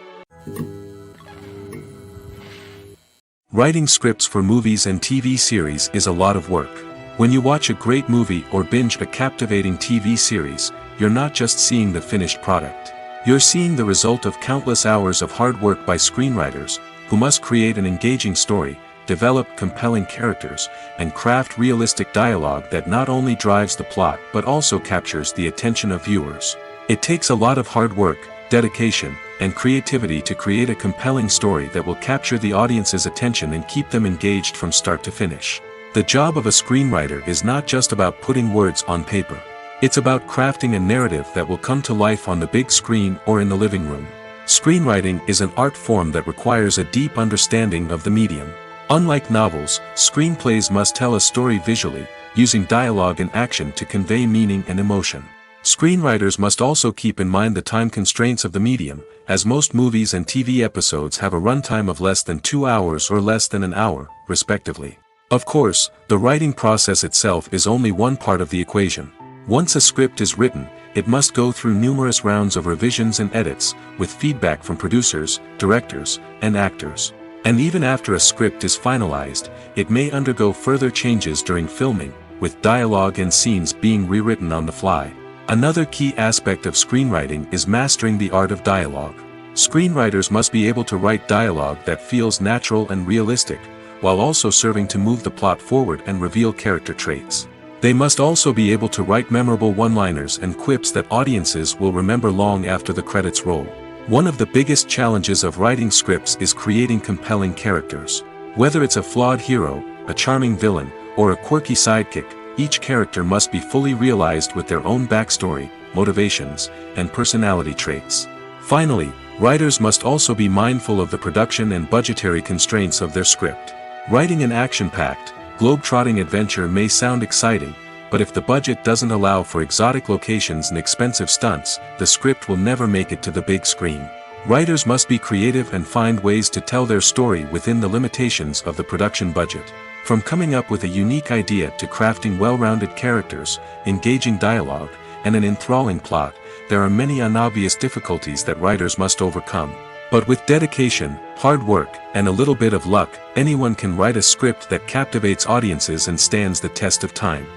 Writing scripts for movies and TV series is a lot of work. When you watch a great movie or binge a captivating TV series, you're not just seeing the finished product. You're seeing the result of countless hours of hard work by screenwriters, who must create an engaging story, develop compelling characters, and craft realistic dialogue that not only drives the plot but also captures the attention of viewers. It takes a lot of hard work, dedication, and creativity to create a compelling story that will capture the audience's attention and keep them engaged from start to finish. The job of a screenwriter is not just about putting words on paper. It's about crafting a narrative that will come to life on the big screen or in the living room. Screenwriting is an art form that requires a deep understanding of the medium. Unlike novels, screenplays must tell a story visually, using dialogue and action to convey meaning and emotion. Screenwriters must also keep in mind the time constraints of the medium, as most movies and TV episodes have a runtime of less than 2 hours or less than an hour, respectively. Of course, the writing process itself is only one part of the equation. Once a script is written, it must go through numerous rounds of revisions and edits, with feedback from producers, directors, and actors. And even after a script is finalized, it may undergo further changes during filming, with dialogue and scenes being rewritten on the fly. Another key aspect of screenwriting is mastering the art of dialogue. Screenwriters must be able to write dialogue that feels natural and realistic, while also serving to move the plot forward and reveal character traits. They must also be able to write memorable one-liners and quips that audiences will remember long after the credits roll. One of the biggest challenges of writing scripts is creating compelling characters. Whether it's a flawed hero, a charming villain, or a quirky sidekick, each character must be fully realized with their own backstory, motivations, and personality traits. Finally, writers must also be mindful of the production and budgetary constraints of their script. Writing an action-packed, globe-trotting adventure may sound exciting, but if the budget doesn't allow for exotic locations and expensive stunts, the script will never make it to the big screen. Writers must be creative and find ways to tell their story within the limitations of the production budget. From coming up with a unique idea to crafting well-rounded characters, engaging dialogue, and an enthralling plot, there are many unobvious difficulties that writers must overcome. But with dedication, hard work, and a little bit of luck, anyone can write a script that captivates audiences and stands the test of time.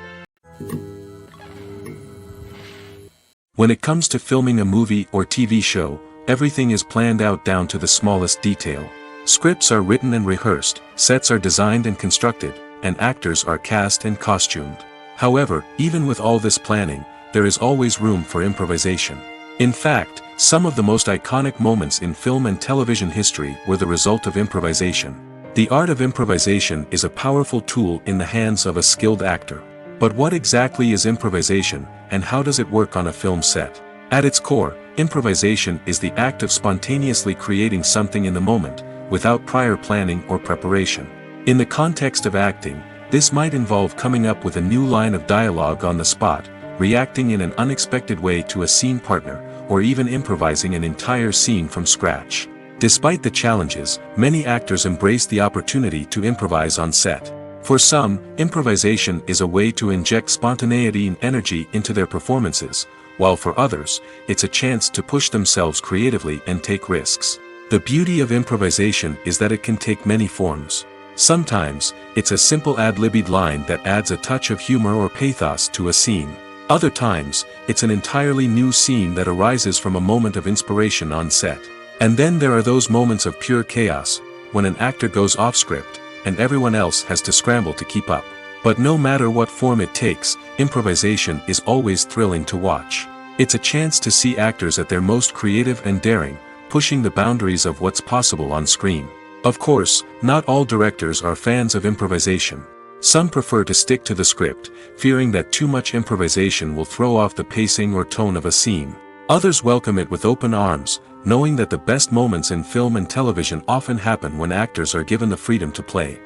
When it comes to filming a movie or TV show, everything is planned out down to the smallest detail. Scripts are written and rehearsed, sets are designed and constructed, and actors are cast and costumed. However, even with all this planning, there is always room for improvisation. In fact, some of the most iconic moments in film and television history were the result of improvisation. The art of improvisation is a powerful tool in the hands of a skilled actor. But what exactly is improvisation, and how does it work on a film set? At its core, improvisation is the act of spontaneously creating something in the moment, without prior planning or preparation. In the context of acting, this might involve coming up with a new line of dialogue on the spot, reacting in an unexpected way to a scene partner, or even improvising an entire scene from scratch. Despite the challenges, many actors embrace the opportunity to improvise on set. For some, improvisation is a way to inject spontaneity and energy into their performances, while for others, it's a chance to push themselves creatively and take risks. The beauty of improvisation is that it can take many forms. Sometimes, it's a simple ad-libbed line that adds a touch of humor or pathos to a scene. Other times, it's an entirely new scene that arises from a moment of inspiration on set. And then there are those moments of pure chaos, when an actor goes off script, and everyone else has to scramble to keep up. But no matter what form it takes, improvisation is always thrilling to watch. It's a chance to see actors at their most creative and daring, pushing the boundaries of what's possible on screen. Of course, not all directors are fans of improvisation. Some prefer to stick to the script, fearing that too much improvisation will throw off the pacing or tone of a scene. Others welcome it with open arms, knowing that the best moments in film and television often happen when actors are given the freedom to play.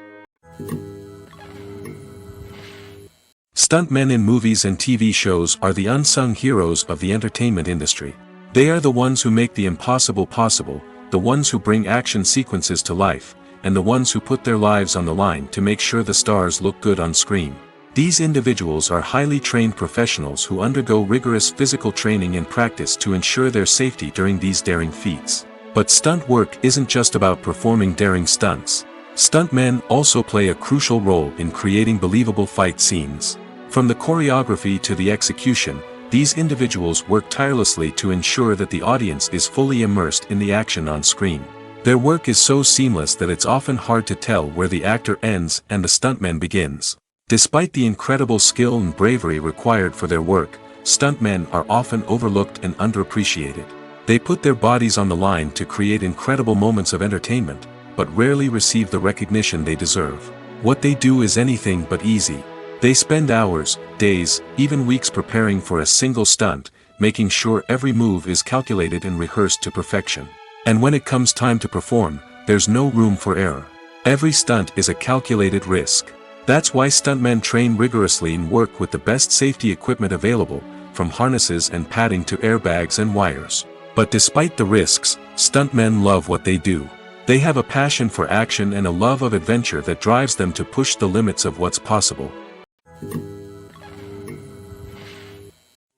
Stuntmen in movies and TV shows are the unsung heroes of the entertainment industry. They are the ones who make the impossible possible, the ones who bring action sequences to life, and the ones who put their lives on the line to make sure the stars look good on screen. These individuals are highly trained professionals who undergo rigorous physical training and practice to ensure their safety during these daring feats. But stunt work isn't just about performing daring stunts. Stuntmen also play a crucial role in creating believable fight scenes. From the choreography to the execution, these individuals work tirelessly to ensure that the audience is fully immersed in the action on screen. Their work is so seamless that it's often hard to tell where the actor ends and the stuntman begins. Despite the incredible skill and bravery required for their work, stuntmen are often overlooked and underappreciated. They put their bodies on the line to create incredible moments of entertainment, but rarely receive the recognition they deserve. What they do is anything but easy. They spend hours, days, even weeks preparing for a single stunt, making sure every move is calculated and rehearsed to perfection. And when it comes time to perform, there's no room for error. Every stunt is a calculated risk. That's why stuntmen train rigorously and work with the best safety equipment available, from harnesses and padding to airbags and wires. But despite the risks, stuntmen love what they do. They have a passion for action and a love of adventure that drives them to push the limits of what's possible.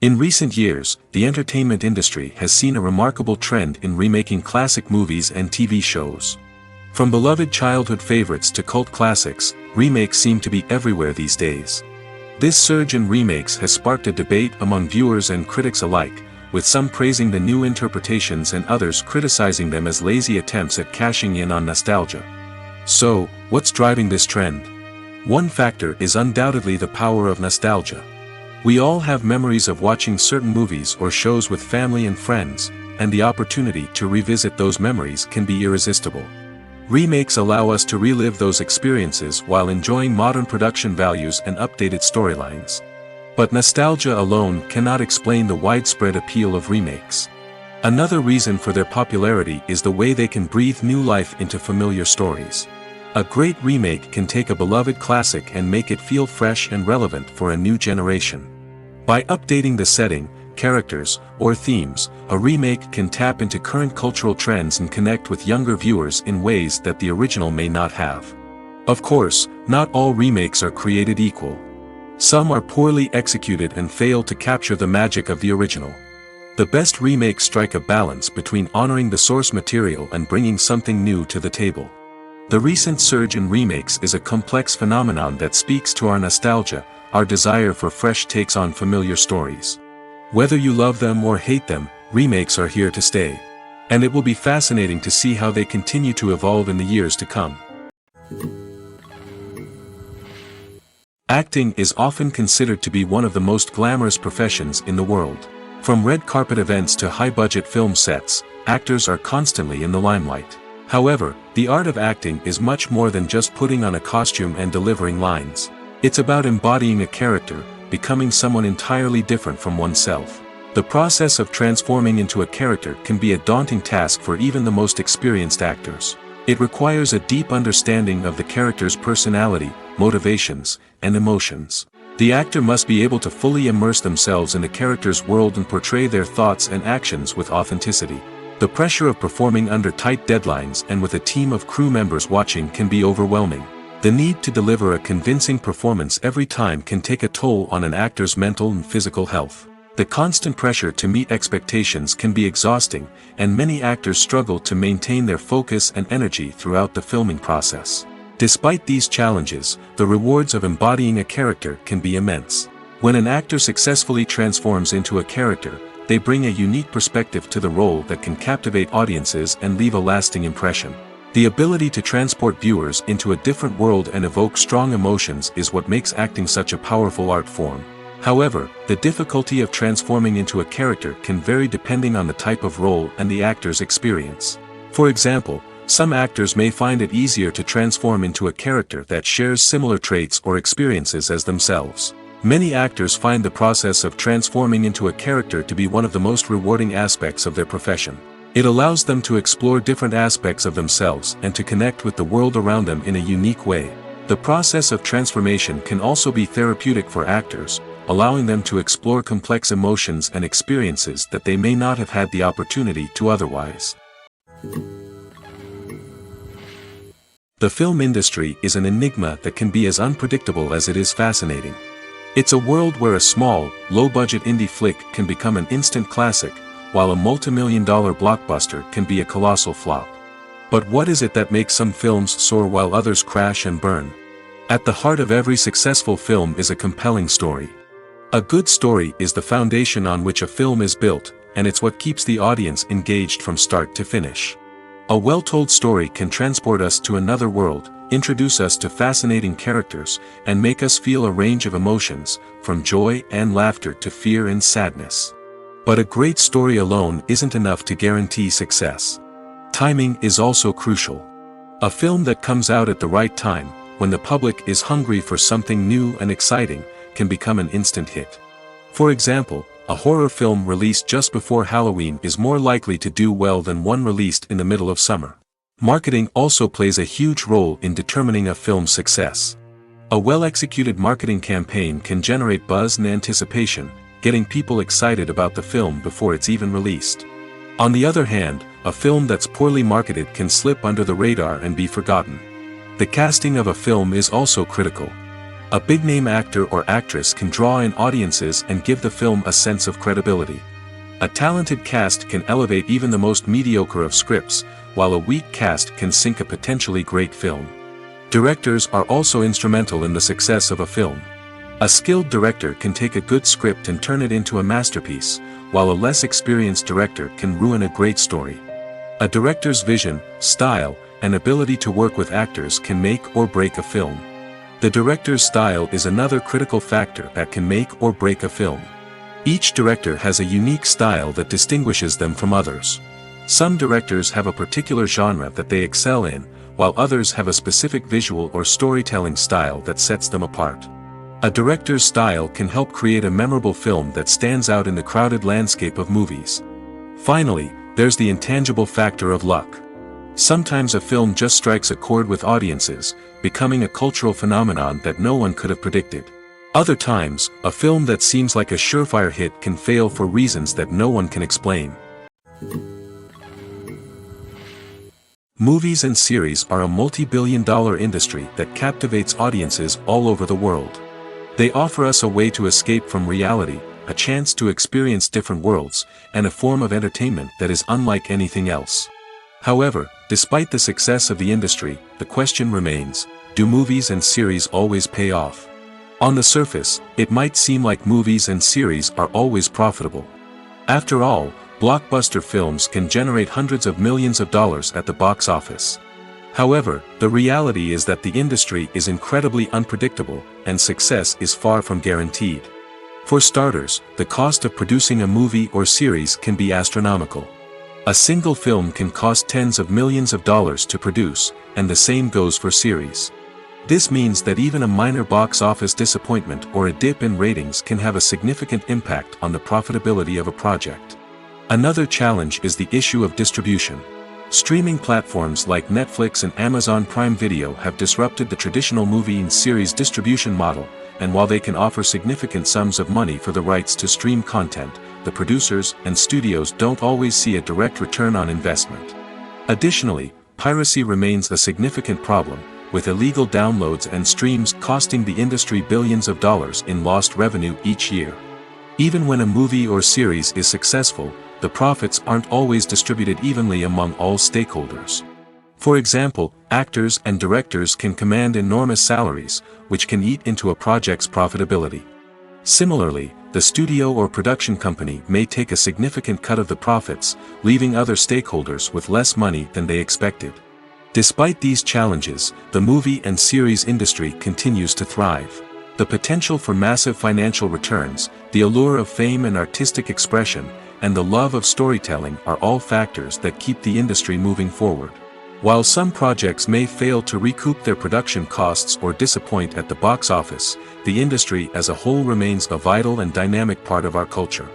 In recent years, the entertainment industry has seen a remarkable trend in remaking classic movies and TV shows. From beloved childhood favorites to cult classics, remakes seem to be everywhere these days. This surge in remakes has sparked a debate among viewers and critics alike, with some praising the new interpretations and others criticizing them as lazy attempts at cashing in on nostalgia. So, what's driving this trend? One factor is undoubtedly the power of nostalgia. We all have memories of watching certain movies or shows with family and friends, and the opportunity to revisit those memories can be irresistible. Remakes allow us to relive those experiences while enjoying modern production values and updated storylines. But nostalgia alone cannot explain the widespread appeal of remakes. Another reason for their popularity is the way they can breathe new life into familiar stories. A great remake can take a beloved classic and make it feel fresh and relevant for a new generation. By updating the setting, characters, or themes, a remake can tap into current cultural trends and connect with younger viewers in ways that the original may not have. Of course, not all remakes are created equal. Some are poorly executed and fail to capture the magic of the original. The best remakes strike a balance between honoring the source material and bringing something new to the table. The recent surge in remakes is a complex phenomenon that speaks to our nostalgia, our desire for fresh takes on familiar stories. Whether you love them or hate them, remakes are here to stay. And it will be fascinating to see how they continue to evolve in the years to come. Acting is often considered to be one of the most glamorous professions in the world. From red carpet events to high-budget film sets, actors are constantly in the limelight. However, the art of acting is much more than just putting on a costume and delivering lines. It's about embodying a character, becoming someone entirely different from oneself. The process of transforming into a character can be a daunting task for even the most experienced actors. It requires a deep understanding of the character's personality, motivations, and emotions. The actor must be able to fully immerse themselves in the character's world and portray their thoughts and actions with authenticity. The pressure of performing under tight deadlines and with a team of crew members watching can be overwhelming. The need to deliver a convincing performance every time can take a toll on an actor's mental and physical health. The constant pressure to meet expectations can be exhausting, and many actors struggle to maintain their focus and energy throughout the filming process. Despite these challenges, the rewards of embodying a character can be immense. When an actor successfully transforms into a character, they bring a unique perspective to the role that can captivate audiences and leave a lasting impression. The ability to transport viewers into a different world and evoke strong emotions is what makes acting such a powerful art form. However, the difficulty of transforming into a character can vary depending on the type of role and the actor's experience. For example, some actors may find it easier to transform into a character that shares similar traits or experiences as themselves. Many actors find the process of transforming into a character to be one of the most rewarding aspects of their profession. It allows them to explore different aspects of themselves and to connect with the world around them in a unique way. The process of transformation can also be therapeutic for actors, allowing them to explore complex emotions and experiences that they may not have had the opportunity to otherwise. The film industry is an enigma that can be as unpredictable as it is fascinating. It's a world where a small, low-budget indie flick can become an instant classic, while a multi-million-dollar blockbuster can be a colossal flop. But what is it that makes some films soar while others crash and burn? At the heart of every successful film is a compelling story. A good story is the foundation on which a film is built, and it's what keeps the audience engaged from start to finish. A well-told story can transport us to another world, introduce us to fascinating characters, and make us feel a range of emotions, from joy and laughter to fear and sadness. But a great story alone isn't enough to guarantee success. Timing is also crucial. A film that comes out at the right time, when the public is hungry for something new and exciting, can become an instant hit. For example, a horror film released just before Halloween is more likely to do well than one released in the middle of summer. Marketing also plays a huge role in determining a film's success. A well-executed marketing campaign can generate buzz and anticipation, getting people excited about the film before it's even released. On the other hand, a film that's poorly marketed can slip under the radar and be forgotten. The casting of a film is also critical. A big-name actor or actress can draw in audiences and give the film a sense of credibility. A talented cast can elevate even the most mediocre of scripts, while a weak cast can sink a potentially great film. Directors are also instrumental in the success of a film. A skilled director can take a good script and turn it into a masterpiece, while a less experienced director can ruin a great story. A director's vision, style, and ability to work with actors can make or break a film. The director's style is another critical factor that can make or break a film. Each director has a unique style that distinguishes them from others. Some directors have a particular genre that they excel in, while others have a specific visual or storytelling style that sets them apart. A director's style can help create a memorable film that stands out in the crowded landscape of movies. Finally, there's the intangible factor of luck. Sometimes a film just strikes a chord with audiences, becoming a cultural phenomenon that no one could have predicted. Other times, a film that seems like a surefire hit can fail for reasons that no one can explain. Movies and series are a multi-billion-dollar industry that captivates audiences all over the world. They offer us a way to escape from reality, a chance to experience different worlds, and a form of entertainment that is unlike anything else. However, despite the success of the industry, the question remains, do movies and series always pay off? On the surface, it might seem like movies and series are always profitable. After all, blockbuster films can generate hundreds of millions of dollars at the box office. However, the reality is that the industry is incredibly unpredictable, and success is far from guaranteed. For starters, the cost of producing a movie or series can be astronomical. A single film can cost tens of millions of dollars to produce, and the same goes for series. This means that even a minor box office disappointment or a dip in ratings can have a significant impact on the profitability of a project. Another challenge is the issue of distribution. Streaming platforms like Netflix and Amazon Prime Video have disrupted the traditional movie and series distribution model, and while they can offer significant sums of money for the rights to stream content, the producers and studios don't always see a direct return on investment. Additionally, piracy remains a significant problem, with illegal downloads and streams costing the industry billions of dollars in lost revenue each year. Even when a movie or series is successful, the profits aren't always distributed evenly among all stakeholders. For example, actors and directors can command enormous salaries, which can eat into a project's profitability. Similarly, the studio or production company may take a significant cut of the profits, leaving other stakeholders with less money than they expected. Despite these challenges, the movie and series industry continues to thrive. The potential for massive financial returns, the allure of fame and artistic expression, and the love of storytelling are all factors that keep the industry moving forward. While some projects may fail to recoup their production costs or disappoint at the box office, the industry as a whole remains a vital and dynamic part of our culture.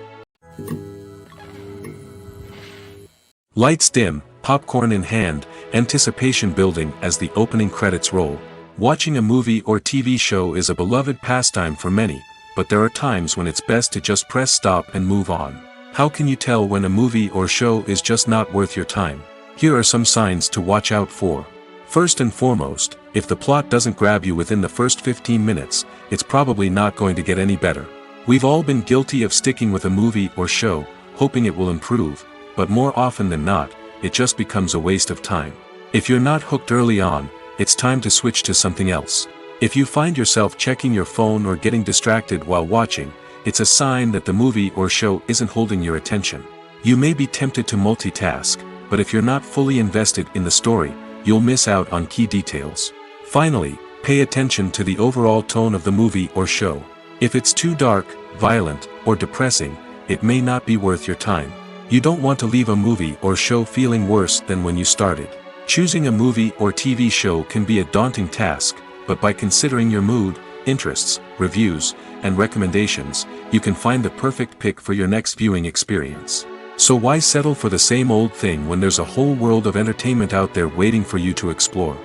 Lights dim, popcorn in hand, anticipation building as the opening credits roll. Watching a movie or TV show is a beloved pastime for many, but there are times when it's best to just press stop and move on. How can you tell when a movie or show is just not worth your time? Here are some signs to watch out for. First and foremost, if the plot doesn't grab you within the first 15 minutes, it's probably not going to get any better. We've all been guilty of sticking with a movie or show, hoping it will improve, but more often than not, it just becomes a waste of time. If you're not hooked early on, it's time to switch to something else. If you find yourself checking your phone or getting distracted while watching, it's a sign that the movie or show isn't holding your attention. You may be tempted to multitask, but if you're not fully invested in the story, you'll miss out on key details. Finally, pay attention to the overall tone of the movie or show. If it's too dark, violent, or depressing, it may not be worth your time. You don't want to leave a movie or show feeling worse than when you started. Choosing a movie or TV show can be a daunting task, but by considering your mood, interests, reviews, and recommendations, you can find the perfect pick for your next viewing experience. So why settle for the same old thing when there's a whole world of entertainment out there waiting for you to explore?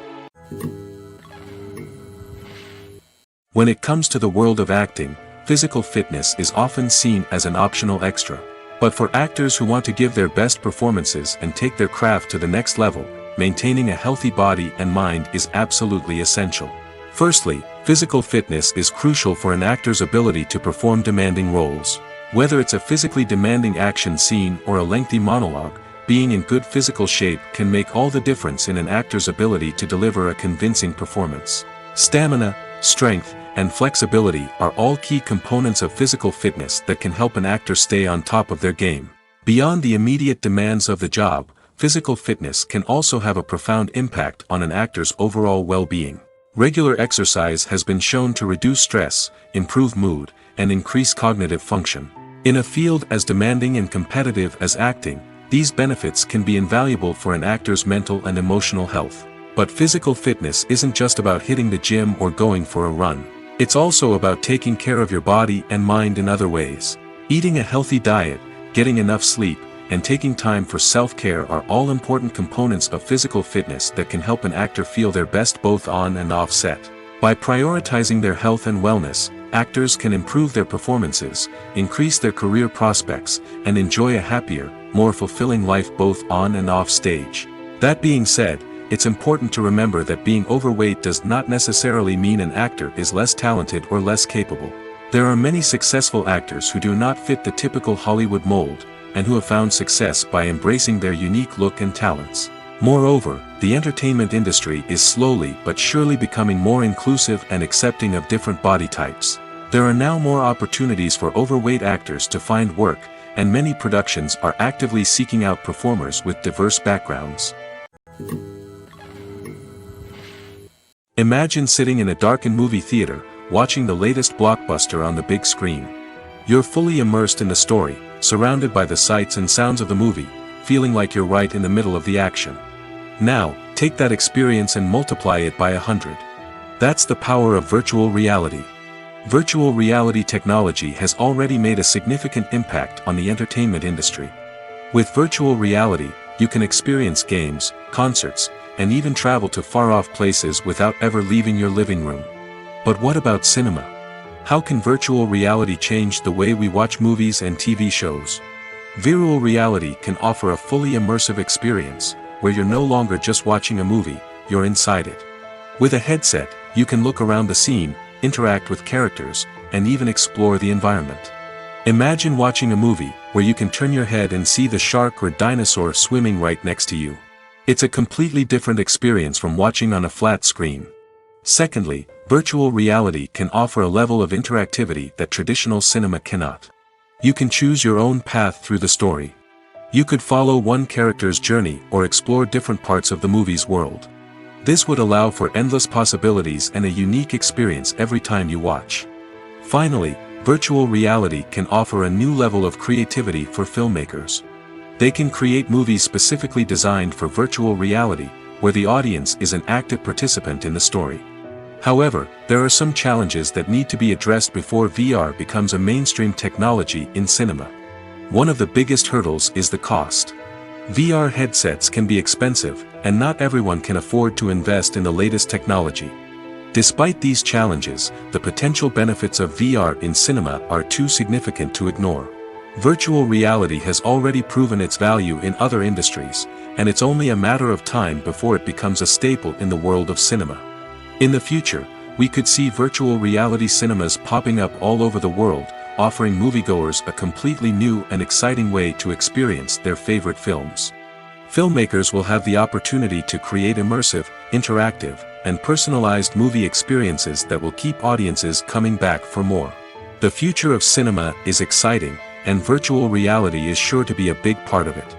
When it comes to the world of acting, physical fitness is often seen as an optional extra. But for actors who want to give their best performances and take their craft to the next level, maintaining a healthy body and mind is absolutely essential. Firstly, physical fitness is crucial for an actor's ability to perform demanding roles. Whether it's a physically demanding action scene or a lengthy monologue, being in good physical shape can make all the difference in an actor's ability to deliver a convincing performance. Stamina, strength, and flexibility are all key components of physical fitness that can help an actor stay on top of their game. Beyond the immediate demands of the job, physical fitness can also have a profound impact on an actor's overall well-being. Regular exercise has been shown to reduce stress, improve mood, and increase cognitive function. In a field as demanding and competitive as acting, these benefits can be invaluable for an actor's mental and emotional health. But physical fitness isn't just about hitting the gym or going for a run. It's also about taking care of your body and mind in other ways. Eating a healthy diet, getting enough sleep, and taking time for self-care are all important components of physical fitness that can help an actor feel their best both on and off set. By prioritizing their health and wellness, actors can improve their performances, increase their career prospects, and enjoy a happier, more fulfilling life both on and off stage. That being said, it's important to remember that being overweight does not necessarily mean an actor is less talented or less capable. There are many successful actors who do not fit the typical Hollywood mold, and who have found success by embracing their unique look and talents. Moreover, the entertainment industry is slowly but surely becoming more inclusive and accepting of different body types. There are now more opportunities for overweight actors to find work, and many productions are actively seeking out performers with diverse backgrounds. Imagine sitting in a darkened movie theater, watching the latest blockbuster on the big screen. You're fully immersed in the story, surrounded by the sights and sounds of the movie, feeling like you're right in the middle of the action. Now, take that experience and multiply it by 100. That's the power of virtual reality. Virtual reality technology has already made a significant impact on the entertainment industry. With virtual reality, you can experience games, concerts, and even travel to far-off places without ever leaving your living room. But what about cinema? How can virtual reality change the way we watch movies and TV shows? Virtual reality can offer a fully immersive experience, where you're no longer just watching a movie, you're inside it. With a headset, you can look around the scene, interact with characters, and even explore the environment. Imagine watching a movie, where you can turn your head and see the shark or dinosaur swimming right next to you. It's a completely different experience from watching on a flat screen. Secondly, virtual reality can offer a level of interactivity that traditional cinema cannot. You can choose your own path through the story. You could follow one character's journey or explore different parts of the movie's world. This would allow for endless possibilities and a unique experience every time you watch. Finally, virtual reality can offer a new level of creativity for filmmakers. They can create movies specifically designed for virtual reality, where the audience is an active participant in the story. However, there are some challenges that need to be addressed before VR becomes a mainstream technology in cinema. One of the biggest hurdles is the cost. VR headsets can be expensive, and not everyone can afford to invest in the latest technology. Despite these challenges, the potential benefits of VR in cinema are too significant to ignore. Virtual reality has already proven its value in other industries, and it's only a matter of time before it becomes a staple in the world of cinema. In the future, we could see virtual reality cinemas popping up all over the world, offering moviegoers a completely new and exciting way to experience their favorite films. Filmmakers will have the opportunity to create immersive, interactive, and personalized movie experiences that will keep audiences coming back for more. The future of cinema is exciting, and virtual reality is sure to be a big part of it.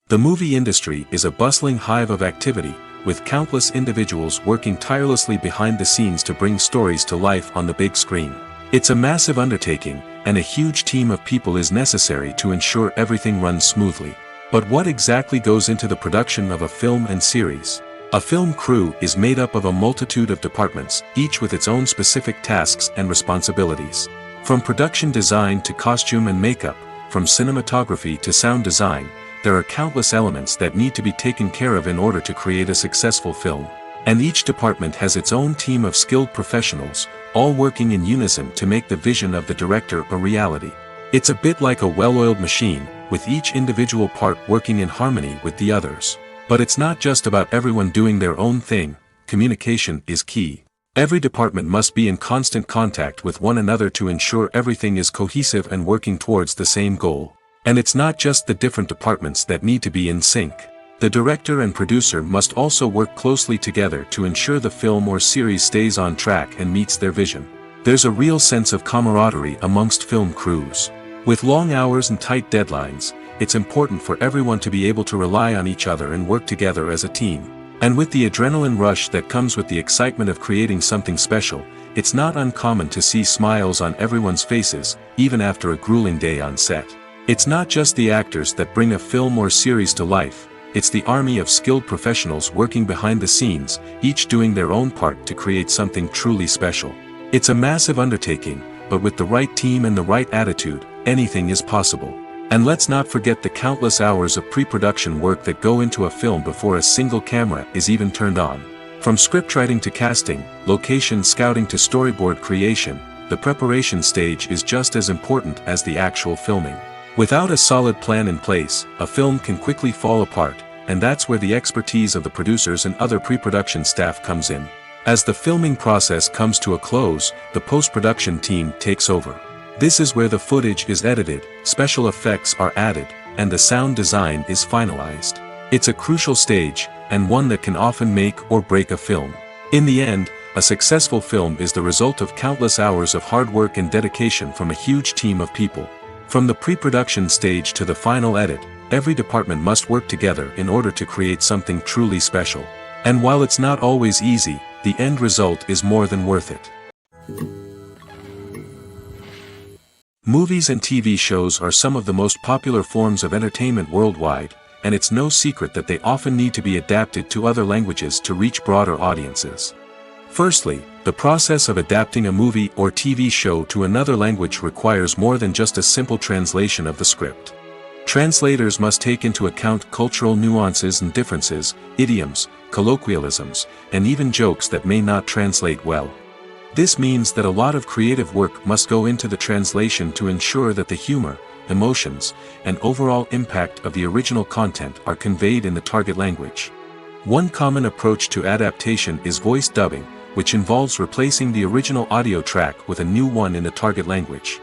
The movie industry is a bustling hive of activity, with countless individuals working tirelessly behind the scenes to bring stories to life on the big screen. It's a massive undertaking, and a huge team of people is necessary to ensure everything runs smoothly. But what exactly goes into the production of a film and series? A film crew is made up of a multitude of departments, each with its own specific tasks and responsibilities. From production design to costume and makeup, from cinematography to sound design, there are countless elements that need to be taken care of in order to create a successful film. And each department has its own team of skilled professionals, all working in unison to make the vision of the director a reality. It's a bit like a well-oiled machine, with each individual part working in harmony with the others. But it's not just about everyone doing their own thing. Communication is key. Every department must be in constant contact with one another to ensure everything is cohesive and working towards the same goal. And it's not just the different departments that need to be in sync. The director and producer must also work closely together to ensure the film or series stays on track and meets their vision. There's a real sense of camaraderie amongst film crews. With long hours and tight deadlines, it's important for everyone to be able to rely on each other and work together as a team. And with the adrenaline rush that comes with the excitement of creating something special, it's not uncommon to see smiles on everyone's faces, even after a grueling day on set. It's not just the actors that bring a film or series to life, it's the army of skilled professionals working behind the scenes, each doing their own part to create something truly special. It's a massive undertaking, but with the right team and the right attitude, anything is possible. And let's not forget the countless hours of pre-production work that go into a film before a single camera is even turned on. From scriptwriting to casting, location scouting to storyboard creation, the preparation stage is just as important as the actual filming. Without a solid plan in place, a film can quickly fall apart, and that's where the expertise of the producers and other pre-production staff comes in. As the filming process comes to a close, the post-production team takes over. This is where the footage is edited, special effects are added, and the sound design is finalized. It's a crucial stage, and one that can often make or break a film. In the end, a successful film is the result of countless hours of hard work and dedication from a huge team of people. From the pre-production stage to the final edit, every department must work together in order to create something truly special. And while it's not always easy, the end result is more than worth it. Movies and TV shows are some of the most popular forms of entertainment worldwide, and it's no secret that they often need to be adapted to other languages to reach broader audiences. Firstly, the process of adapting a movie or TV show to another language requires more than just a simple translation of the script. Translators must take into account cultural nuances and differences, idioms, colloquialisms, and even jokes that may not translate well. This means that a lot of creative work must go into the translation to ensure that the humor, emotions, and overall impact of the original content are conveyed in the target language. One common approach to adaptation is voice dubbing, which involves replacing the original audio track with a new one in the target language.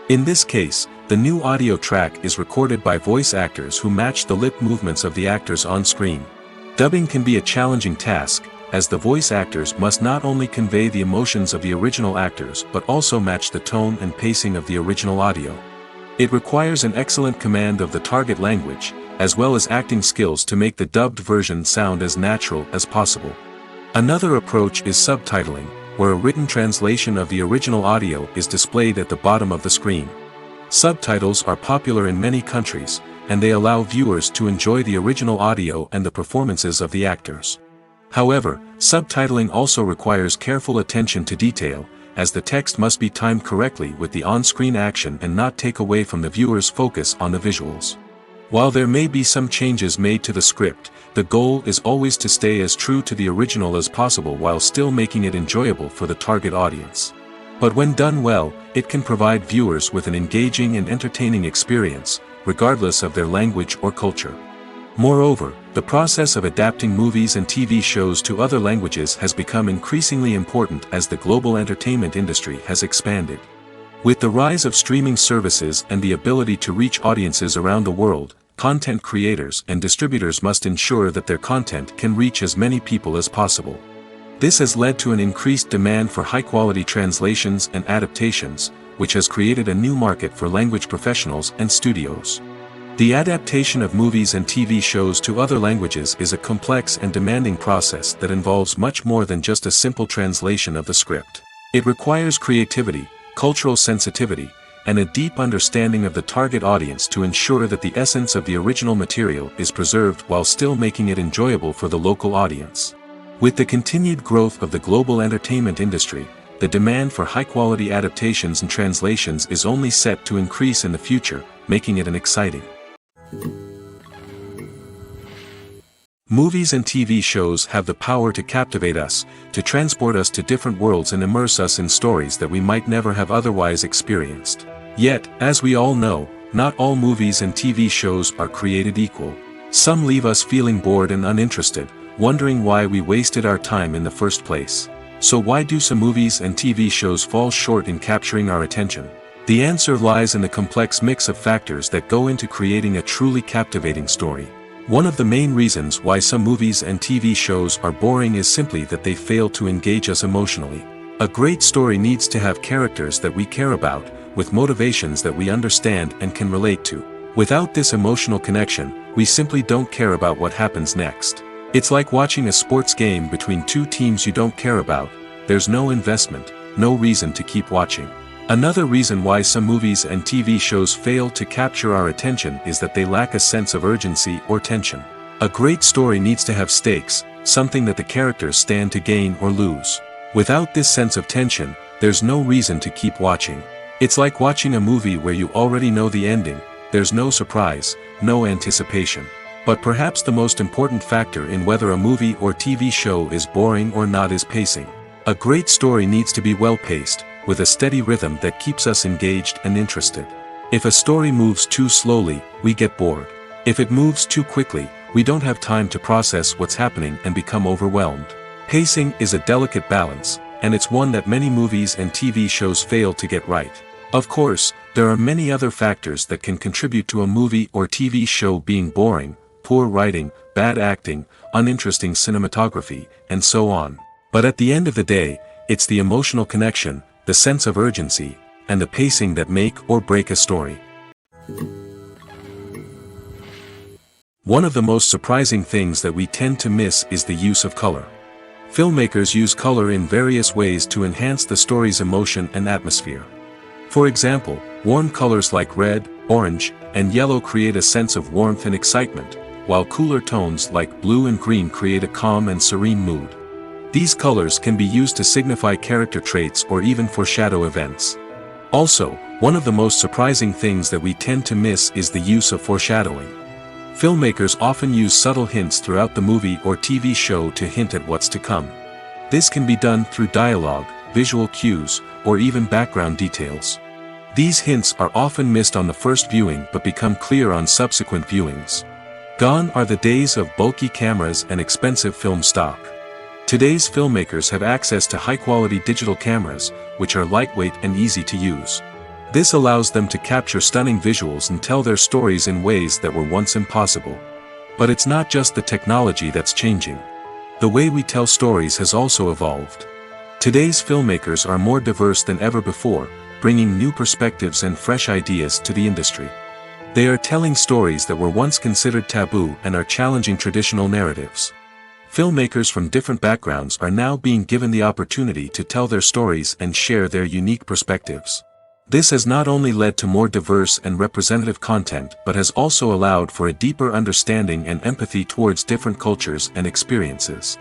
In this case, the new audio track is recorded by voice actors who match the lip movements of the actors on screen. Dubbing can be a challenging task, as the voice actors must not only convey the emotions of the original actors but also match the tone and pacing of the original audio. It requires an excellent command of the target language, as well as acting skills to make the dubbed version sound as natural as possible. Another approach is subtitling, where a written translation of the original audio is displayed at the bottom of the screen. Subtitles are popular in many countries, and they allow viewers to enjoy the original audio and the performances of the actors. However, subtitling also requires careful attention to detail, as the text must be timed correctly with the on-screen action and not take away from the viewer's focus on the visuals. While there may be some changes made to the script, the goal is always to stay as true to the original as possible while still making it enjoyable for the target audience. But when done well, it can provide viewers with an engaging and entertaining experience, regardless of their language or culture. Moreover, the process of adapting movies and TV shows to other languages has become increasingly important as the global entertainment industry has expanded. With the rise of streaming services and the ability to reach audiences around the world, content creators and distributors must ensure that their content can reach as many people as possible. This has led to an increased demand for high-quality translations and adaptations, which has created a new market for language professionals and studios. The adaptation of movies and TV shows to other languages is a complex and demanding process that involves much more than just a simple translation of the script. It requires creativity, cultural sensitivity, and a deep understanding of the target audience to ensure that the essence of the original material is preserved while still making it enjoyable for the local audience. With the continued growth of the global entertainment industry, the demand for high-quality adaptations and translations is only set to increase in the future, making it an exciting. Movies and TV shows have the power to captivate us, to transport us to different worlds and immerse us in stories that we might never have otherwise experienced. Yet, as we all know, not all movies and TV shows are created equal. Some leave us feeling bored and uninterested, wondering why we wasted our time in the first place. So why do some movies and TV shows fall short in capturing our attention? The answer lies in the complex mix of factors that go into creating a truly captivating story. One of the main reasons why some movies and TV shows are boring is simply that they fail to engage us emotionally. A great story needs to have characters that we care about, with motivations that we understand and can relate to. Without this emotional connection, we simply don't care about what happens next. It's like watching a sports game between two teams you don't care about. There's no investment, no reason to keep watching. Another reason why some movies and TV shows fail to capture our attention is that they lack a sense of urgency or tension. A great story needs to have stakes, something that the characters stand to gain or lose. Without this sense of tension, there's no reason to keep watching. It's like watching a movie where you already know the ending. There's no surprise, no anticipation. But perhaps the most important factor in whether a movie or TV show is boring or not is pacing. A great story needs to be well-paced, with a steady rhythm that keeps us engaged and interested. If a story moves too slowly, we get bored. If it moves too quickly, we don't have time to process what's happening and become overwhelmed. Pacing is a delicate balance, and it's one that many movies and TV shows fail to get right. Of course, there are many other factors that can contribute to a movie or TV show being boring: poor writing, bad acting, uninteresting cinematography, and so on. But at the end of the day, it's the emotional connection, the sense of urgency, and the pacing that make or break a story. One of the most surprising things that we tend to miss is the use of color. Filmmakers use color in various ways to enhance the story's emotion and atmosphere. For example, warm colors like red, orange, and yellow create a sense of warmth and excitement, while cooler tones like blue and green create a calm and serene mood. These colors can be used to signify character traits or even foreshadow events. Also, one of the most surprising things that we tend to miss is the use of foreshadowing. Filmmakers often use subtle hints throughout the movie or TV show to hint at what's to come. This can be done through dialogue, visual cues, or even background details. These hints are often missed on the first viewing but become clear on subsequent viewings. Gone are the days of bulky cameras and expensive film stock. Today's filmmakers have access to high-quality digital cameras, which are lightweight and easy to use. This allows them to capture stunning visuals and tell their stories in ways that were once impossible. But it's not just the technology that's changing. The way we tell stories has also evolved. Today's filmmakers are more diverse than ever before, bringing new perspectives and fresh ideas to the industry. They are telling stories that were once considered taboo and are challenging traditional narratives. Filmmakers from different backgrounds are now being given the opportunity to tell their stories and share their unique perspectives. This has not only led to more diverse and representative content but has also allowed for a deeper understanding and empathy towards different cultures and experiences.